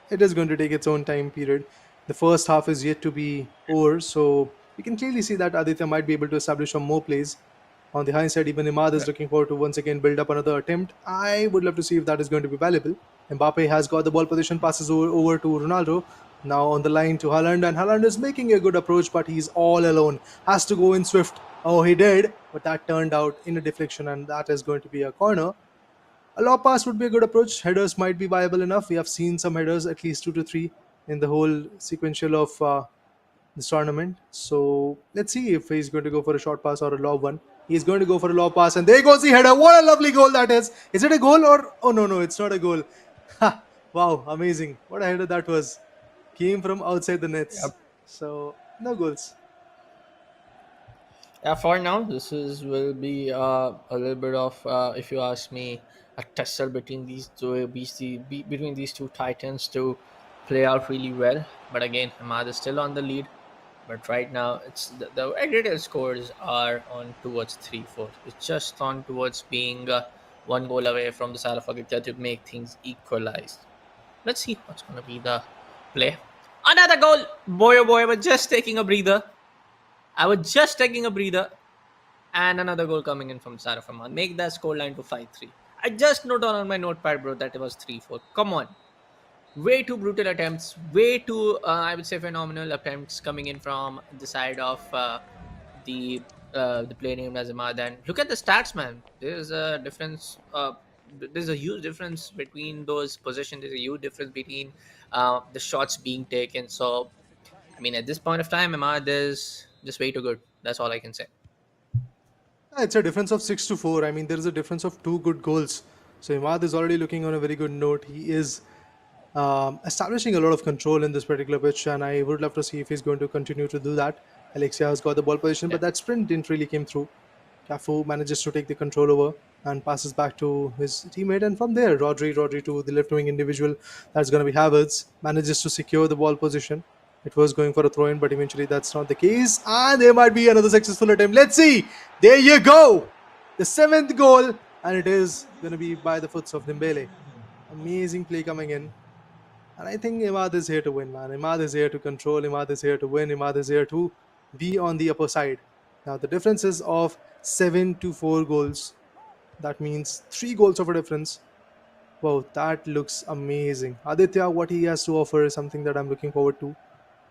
it is going to take its own time period. The first half is yet to be over, so we can clearly see that Aditya might be able to establish some more plays. On the hindsight, even Imad is looking forward to once again build up another attempt. I would love to see if that is going to be valuable. Mbappe has got the ball position, passes over to Ronaldo. Now on the line to Haaland, and Haaland is making a good approach, but he's all alone. Has to go in swift. Oh, he did, but that turned out in a deflection, and that is going to be a corner. A low pass would be a good approach. Headers might be viable enough. We have seen some headers, at least 2 to 3, in the whole sequential of this tournament. So let's see if he's going to go for a short pass or a lob one. He's going to go for a lob pass, and there goes the header. What a lovely goal that is! Is it a goal or oh no, it's not a goal. Ha! Wow, amazing! What a header that was. Came from outside the nets. Yep. So no goals. Yeah, for now, this is will be a little bit of, if you ask me, a tussle between between these two titans to play out really well. But again, Ahmad is still on the lead. But right now, it's the aggregate scores are on towards 3-4. It's just on towards being one goal away from the side of Agitya to make things equalized. Let's see what's going to be the play. Another goal! Boy, oh boy, I was just taking a breather. And another goal coming in from Sarah Ahmad. Make that scoreline to 5-3. I just noted on my notepad, bro, that it was 3-4. Come on. Way too brutal attempts. Way too, I would say, phenomenal attempts coming in from the side of the player named as Ahmad. And look at the stats, man. There's a difference. There's a huge difference between those positions. There's a huge difference between the shots being taken. So, I mean, at this point of time, Ahmad is just way too good. That's all I can say. It's a difference of 6 to 4. I mean, there is a difference of 2 good goals. So Imad is already looking on a very good note. He is establishing a lot of control in this particular pitch, and I would love to see if he's going to continue to do that. Alexia has got the ball position, Yeah. but that sprint didn't really came through. Cafu manages to take the control over and passes back to his teammate, and from there, Rodri to the left wing individual. That's going to be Havertz. Manages to secure the ball position. It was going for a throw in, but eventually that's not the case. And there might be another successful attempt. Let's see. There you go. The 7th goal, and it is going to be by the foots of Dembele. Amazing play coming in. And I think Imad is here to win, man. Imad is here to control. Imad is here to win. Imad is here to be on the upper side. Now, the difference is of 7 to 4 goals. That means 3 goals of a difference. Wow, that looks amazing. Aditya, what he has to offer is something that I'm looking forward to.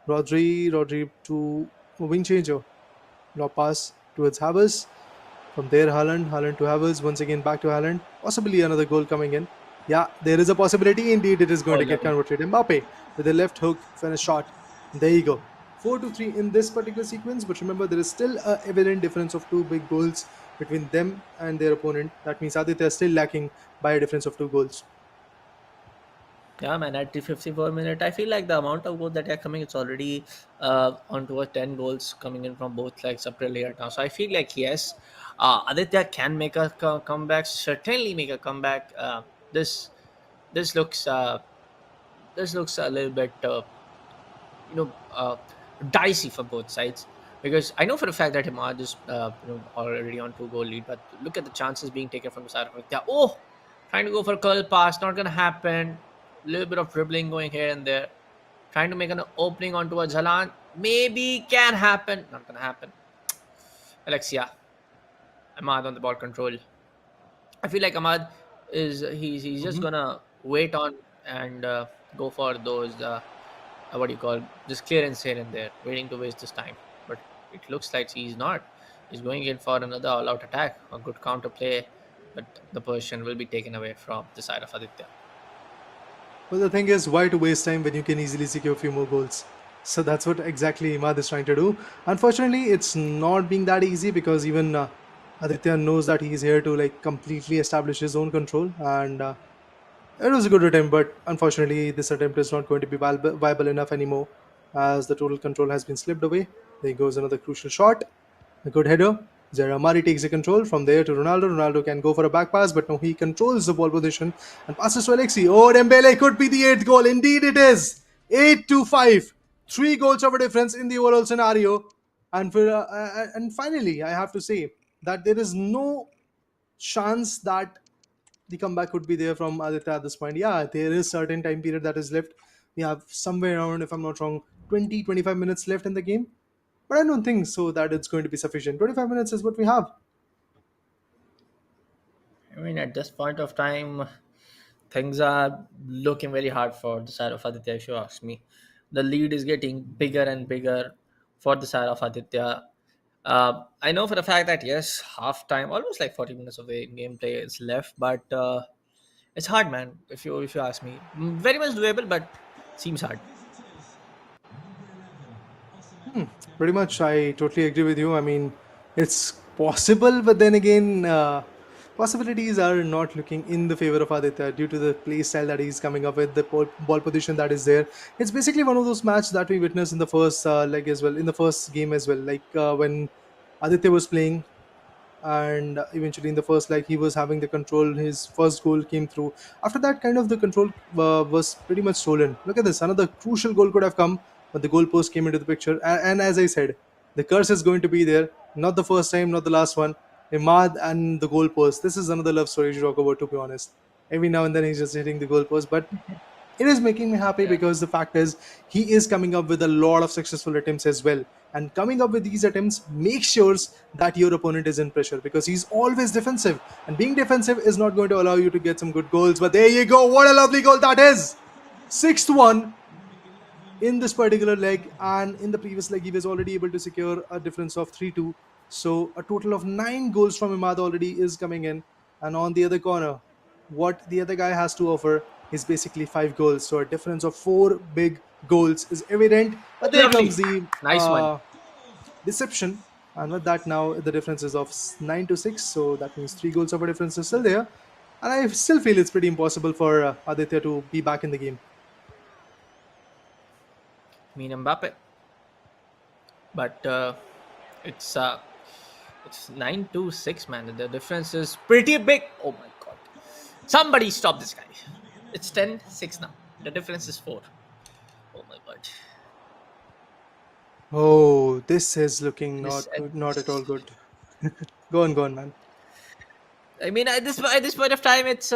Rodri to wing changer. Now pass towards Havertz. From there, Haaland to Havertz. Once again, back to Haaland. Possibly another goal coming in. Yeah, there is a possibility. Indeed, it is going to get converted. Mbappe with a left hook finish shot. There you go. 4-3 in this particular sequence. But remember, there is still an evident difference of 2 big goals between them and their opponent. That means Aditya is still lacking by a difference of 2 goals. Yeah, man, at the 54 minute, I feel like the amount of goals that are coming, it's already on towards 10 goals coming in from both legs up till here now. So I feel like, yes, Aditya can make a comeback, certainly make a comeback. This this looks uh, this looks a little bit, you know, dicey for both sides. Because I know for a fact that Himad is already on 2 goal lead, but look at the chances being taken from the side of Aditya. Oh, trying to go for a curl pass, not gonna happen. Little bit of dribbling going here and there. Trying to make an opening onto a Jalan. Maybe can happen. Not gonna happen. Alexia, Ahmad on the ball control. I feel like Ahmad he's just Mhm. gonna wait on and go for those what do you call just clearance here and there, waiting to waste his time. But it looks like he's not. He's going in for another all-out attack, a good counter play, but the position will be taken away from the side of Aditya. But the thing is, why to waste time when you can easily secure a few more goals? So that's what exactly Imad is trying to do. Unfortunately, it's not being that easy because even Aditya knows that he's here to like completely establish his own control, and it was a good attempt. But unfortunately, this attempt is not going to be viable enough anymore, as the total control has been slipped away. There goes another crucial shot. A good header. Mari takes the control from there to Ronaldo. Ronaldo can go for a back pass, but no, he controls the ball position and passes to Alexi. Oh, Dembele could be the eighth goal. Indeed, it is. 8-5. 3 goals of a difference in the overall scenario. And finally, I have to say that there is no chance that the comeback could be there from Aditya at this point. Yeah, there is certain time period that is left. We have somewhere around, if I'm not wrong, 20-25 minutes left in the game. But I don't think so that it's going to be sufficient. 25 minutes is what we have. I mean, at this point of time, things are looking very hard for the side of Aditya, if you ask me. The lead is getting bigger and bigger for the side of Aditya. I know for the fact that yes, half time, almost like 40 minutes of the gameplay is left, but it's hard, man. If you ask me, very much doable, but seems hard. Pretty much, I totally agree with you. I mean, it's possible, but then again, possibilities are not looking in the favor of Aditya due to the play style that he's coming up with, the ball position that is there. It's basically one of those matches that we witnessed in the first leg as well, in the first game as well. Like when Aditya was playing, and eventually in the first leg he was having the control, his first goal came through. After that, kind of the control was pretty much stolen. Look at this, another crucial goal could have come, but the goalpost came into the picture. And as I said, the curse is going to be there, not the first time, not the last one. Imad and the goalpost, this is another love story to talk about, to be honest. Every now and then he's just hitting the goalpost, but it is making me happy Yeah. because the fact is he is coming up with a lot of successful attempts as well, and coming up with these attempts makes sure that your opponent is in pressure because he's always defensive, and being defensive is not going to allow you to get some good goals. But there you go, what a lovely goal that is. 6-1 in this particular leg, and in the previous leg he was already able to secure a difference of 3-2. So a total of 9 goals from Imad already is coming in, and on the other corner, what the other guy has to offer is basically 5 goals. So a difference of 4 big goals is evident, but there Lovely, comes the nice one. deception, and with that now the difference is of 9-6. So that means 3 goals of a difference is still there, and I still feel it's pretty impossible for Aditya to be back in the game. I mean Mbappe, but it's uh, it's 9-6, man. The difference is pretty big. Oh my god! Somebody stop this guy. It's 10-6 now. The difference is 4. Oh my god. Oh, this is looking This not good, not at all good. Go on, man. I mean, at this point of time, it's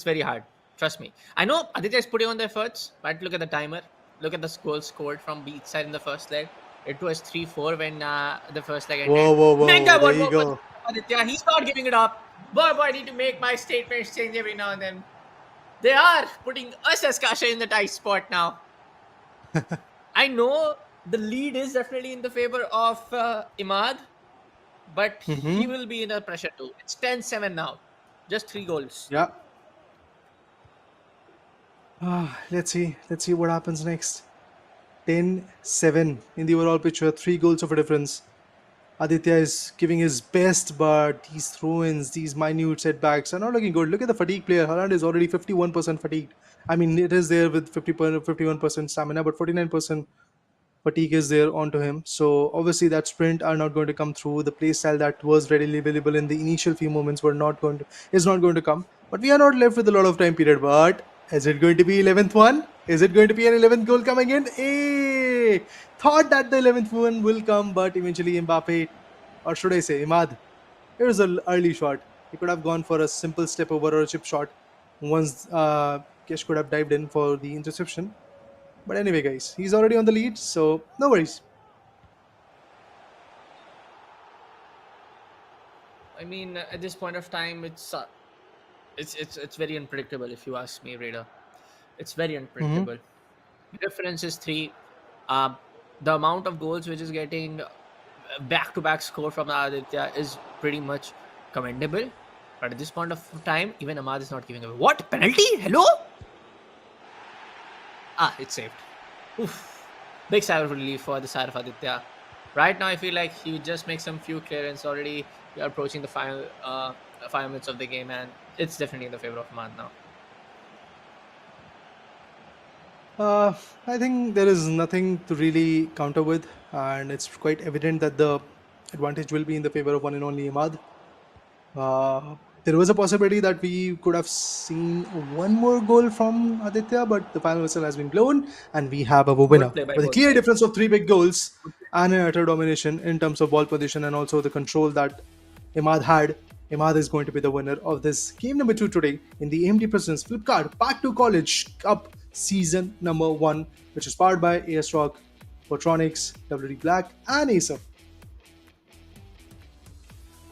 very hard. Trust me. I know Aditya is putting on the efforts, but look at the timer. Look at the goal scored from each side in the first leg. It was 3-4 when the first leg ended. Whoa, whoa, Mega whoa! There one you more for go. Aditya. He's not giving it up. Boy, I need to make my statements change every now and then. They are putting us as Kasha in the tight spot now. I know the lead is definitely in the favor of Imad, but he Mm-hmm. will be in a pressure too. It's 10-7 now. Just 3 goals. Yeah. Let's see. Let's see what happens next. 10-7 in the overall picture. 3 goals of a difference. Aditya is giving his best, but these throw-ins, these minute setbacks are not looking good. Look at the fatigue player. Haaland is already 51% fatigued. I mean, it is there with 51% stamina, but 49% fatigue is there onto him. So obviously that sprint are not going to come through. The play style that was readily available in the initial few moments were not going to is not going to come. But we are not left with a lot of time period. But is it going to be 11th one? Is it going to be an 11th goal coming in? Hey, thought that the 11th one will come, but eventually Mbappe, or should I say Imad, it was an early shot. He could have gone for a simple step over or a chip shot. Once Kesh could have dived in for the interception. But anyway, guys, he's already on the lead, so no worries. I mean, at this point of time, it's very unpredictable. If you ask me, Raider, it's very Hmm. unpredictable. The difference is three. Uh, the amount of goals which is getting back-to-back score from Aditya is pretty much commendable. But at this point of time, even Ahmad is not giving away. What penalty? Hello? Ah, it's saved. Oof. Big sigh of relief for the side of Aditya. Right now, I feel like he would just make some few clearance. Already, we are approaching the final 5 minutes of the game, and it's definitely in the favor of Ahmad now. Uh, I think there is nothing to really counter with, and it's quite evident that the advantage will be in the favor of one and only Imad. There was a possibility that we could have seen one more goal from Aditya, but the final whistle has been blown, and we have a winner Good play by with a both clear sides. difference of three big goals and an utter domination in terms of ball position and also the control that Imad had. Imad is going to be the winner of this game number 2 today in the AMD Presents Flipkart Back to College Cup Season number 1, which is powered by AS Rock, Botronics, WD Black, and Acer.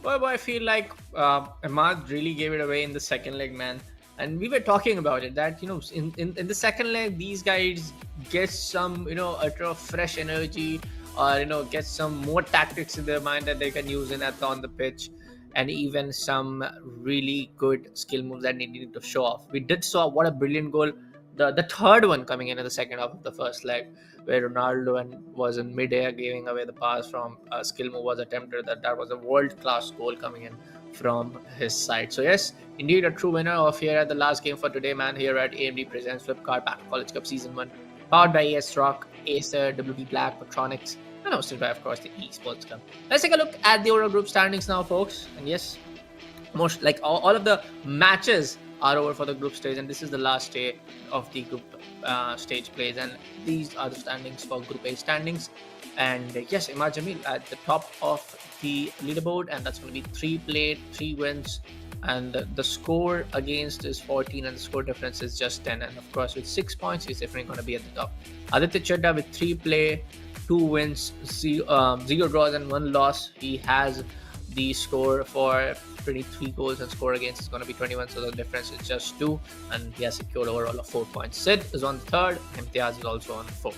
But I feel like Ahmad really gave it away in the second leg, man. And we were talking about it that, in the second leg, these guys get some, ultra fresh energy, or, get some more tactics in their mind that they can use on the pitch, and even some really good skill moves that they needed to show off. We did saw what a brilliant goal. The third one coming in the second half of the first leg, where Ronaldo was in midair giving away the pass from a skill move was attempted. That was a world class goal coming in from his side. So yes, indeed a true winner of here at the last game for today, man. Here at AMD presents Flipkart Back to College Cup Season 1, powered by AS Rock, Acer, WD Black, Patronics, and hosted by, of course, the Esports Cup. Let's take a look at the overall group standings now, folks. And yes, most like all of the matches are over for the group stage, and this is the last day of the group stage plays, and these are the standings for Group A standings. And yes, Imad Jamil at the top of the leaderboard, and that's going to be 3 played, 3 wins, and the score against is 14, and the score difference is just 10. And of course, with 6 points, he's definitely going to be at the top. Aditya Chadda with 3 play, 2 wins, 0 draws, and 1 loss. He has the score for 23 goals, and score against is going to be 21, so the difference is just 2, and he has secured overall of 4 points. Sid is on the third, Imtiaz is also on the fourth.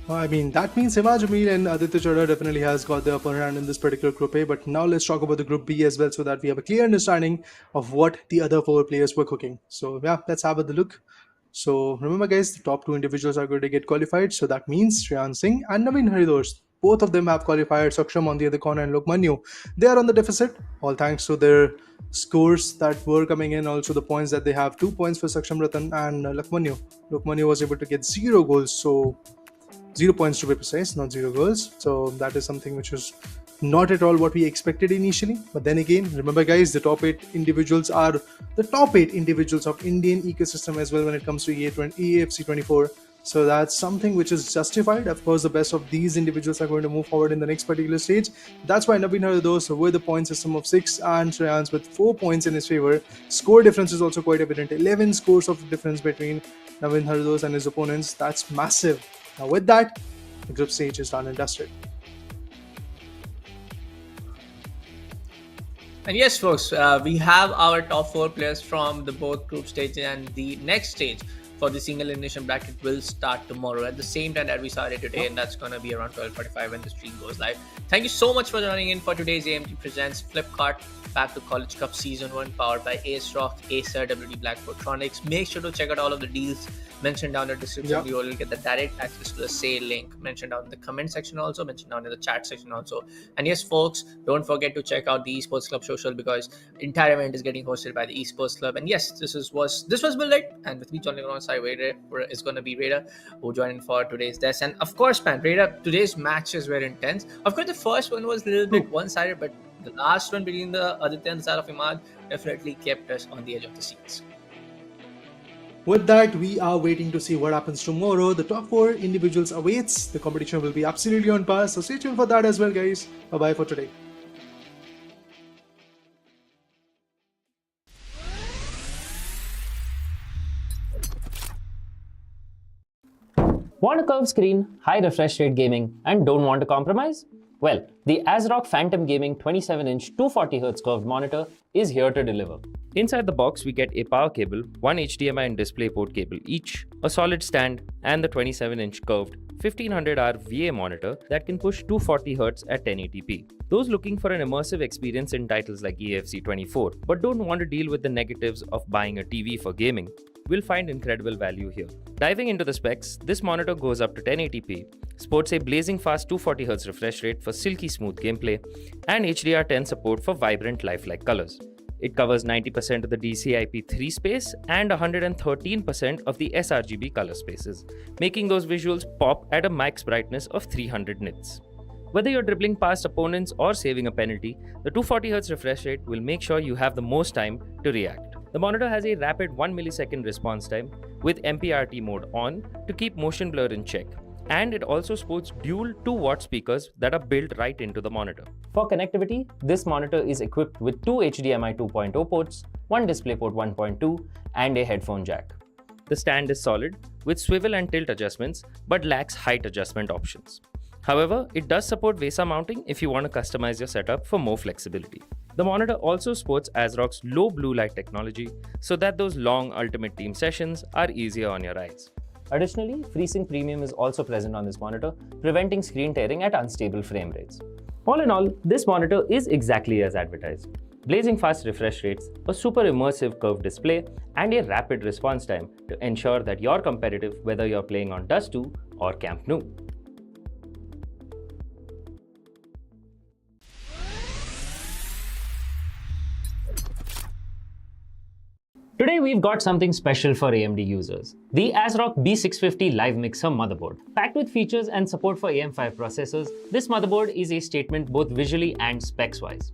I mean, that means Hima Jamil and Aditya Chadha definitely has got the upper hand in this particular Group A. But now let's talk about the Group B as well, so that we have a clear understanding of what the other 4 players were cooking. So yeah, let's have a look. So remember, guys, the top 2 individuals are going to get qualified. So that means Shreyansh Singh and Navin Haridors. Both of them have qualified. Saksham on the other corner and Lokmanyu. They are on the deficit, all thanks to their scores that were coming in. Also the points that they have. 2 points for Saksham Ratan and Lokmanyu. Lokmanyu was able to get 0 goals. So 0 points to be precise, not 0 goals. So that is something which was not at all what we expected initially. But then again, remember, guys, the top 8 individuals are the top 8 individuals of Indian ecosystem as well when it comes to EAFC 24. So that's something which is justified. Of course, the best of these individuals are going to move forward in the next particular stage. That's why Navin Haridos with the point system of 6 and Shreyansh with 4 points in his favor. Score difference is also quite evident. 11 scores of difference between Navin Haridos and his opponents. That's massive. Now with that, the group stage is done and dusted. And yes, folks, we have our top 4 players from the both group stages, and the next stage for the single elimination bracket will start tomorrow at the same time that we started today, and that's going to be around 12:45 when the stream goes live. Thank you so much for joining in for today's AMD Presents Flipkart Back to College Cup Season 1, powered by AS Rock, Acer, WD Black, Botronics. Make sure to check out all of the deals mentioned down in the description. Yeah. You will get the direct access to the sale link mentioned down in the comment section, also mentioned down in the chat section also. And yes, folks, don't forget to check out the Esports Club social, because entire event is getting hosted by the Esports Club. And yes, this was Bullet, and with me joining alongside Raider is going to be Raider, who joined in for today's desk. And of course, man, Raider, today's matches were intense. Of course, the first one was a little bit one-sided, but the last one between the Aditya and the side of Imad definitely kept us on the edge of the seats. With that, we are waiting to see what happens tomorrow. The top 4 individuals awaits. The competition will be absolutely on par. So stay tuned for that as well, guys. Bye-bye for today. Want a curved screen, high refresh rate gaming, and don't want to compromise? Well, the ASRock Phantom Gaming 27-inch 240Hz curved monitor is here to deliver. Inside the box, we get a power cable, one HDMI and DisplayPort cable each, a solid stand, and the 27-inch curved 1500R VA monitor that can push 240Hz at 1080p. Those looking for an immersive experience in titles like EAFC 24 but don't want to deal with the negatives of buying a TV for gaming will find incredible value here. Diving into the specs, this monitor goes up to 1080p, sports a blazing fast 240Hz refresh rate for silky smooth gameplay, and HDR10 support for vibrant lifelike colors. It covers 90% of the DCI-P3 space and 113% of the sRGB color spaces, making those visuals pop at a max brightness of 300 nits. Whether you're dribbling past opponents or saving a penalty, the 240Hz refresh rate will make sure you have the most time to react. The monitor has a rapid 1 millisecond response time with MPRT mode on to keep motion blur in check. And it also sports dual 2-watt speakers that are built right into the monitor. For connectivity, this monitor is equipped with two HDMI 2.0 ports, one DisplayPort 1.2, and a headphone jack. The stand is solid with swivel and tilt adjustments but lacks height adjustment options. However, it does support VESA mounting if you want to customize your setup for more flexibility. The monitor also sports ASRock's low blue light technology so that those long Ultimate Team sessions are easier on your eyes. Additionally, FreeSync Premium is also present on this monitor, preventing screen tearing at unstable frame rates. All in all, this monitor is exactly as advertised. Blazing fast refresh rates, a super immersive curved display, and a rapid response time to ensure that you're competitive whether you're playing on Dust 2 or Camp Nou. Today we've got something special for AMD users. The ASRock B650 Live Mixer motherboard. Packed with features and support for AM5 processors, this motherboard is a statement both visually and specs-wise.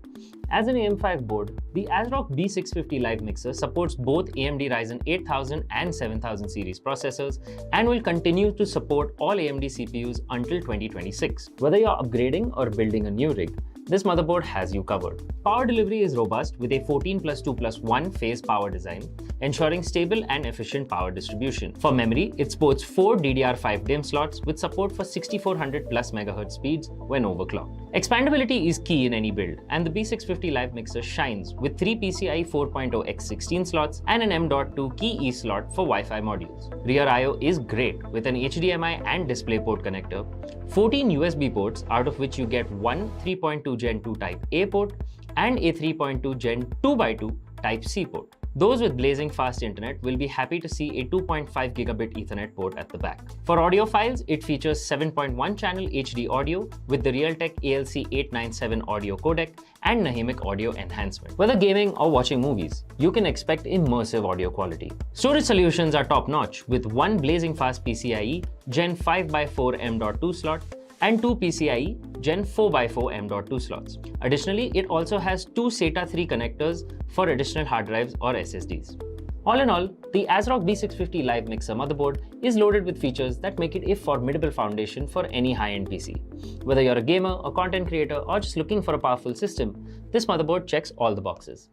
As an AM5 board, the ASRock B650 Live Mixer supports both AMD Ryzen 8000 and 7000 series processors and will continue to support all AMD CPUs until 2026. Whether you're upgrading or building a new rig, this motherboard has you covered. Power delivery is robust with a 14+2+1 phase power design, ensuring stable and efficient power distribution. For memory, it sports 4 DDR5 DIMM slots with support for 6400+ MHz speeds when overclocked. Expandability is key in any build, and the B650 Live Mixer shines with 3 PCIe 4.0x16 slots and an M.2 key E slot for Wi-Fi modules. Rear I/O is great with an HDMI and DisplayPort connector, 14 USB ports out of which you get one 3.2 Gen 2 Type A port and a 3.2 Gen 2x2 Type C port. Those with blazing fast internet will be happy to see a 2.5 gigabit Ethernet port at the back. For audiophiles, it features 7.1 channel HD audio with the Realtek ALC897 audio codec and Nahimic audio enhancement. Whether gaming or watching movies, you can expect immersive audio quality. Storage solutions are top-notch with one blazing fast PCIe Gen 5x4 M.2 slot and 2 PCIe Gen 4x4 M.2 slots. Additionally, it also has 2 SATA 3 connectors for additional hard drives or SSDs. All in all, the ASRock B650 Live Mixer motherboard is loaded with features that make it a formidable foundation for any high-end PC. Whether you're a gamer, a content creator, or just looking for a powerful system, this motherboard checks all the boxes.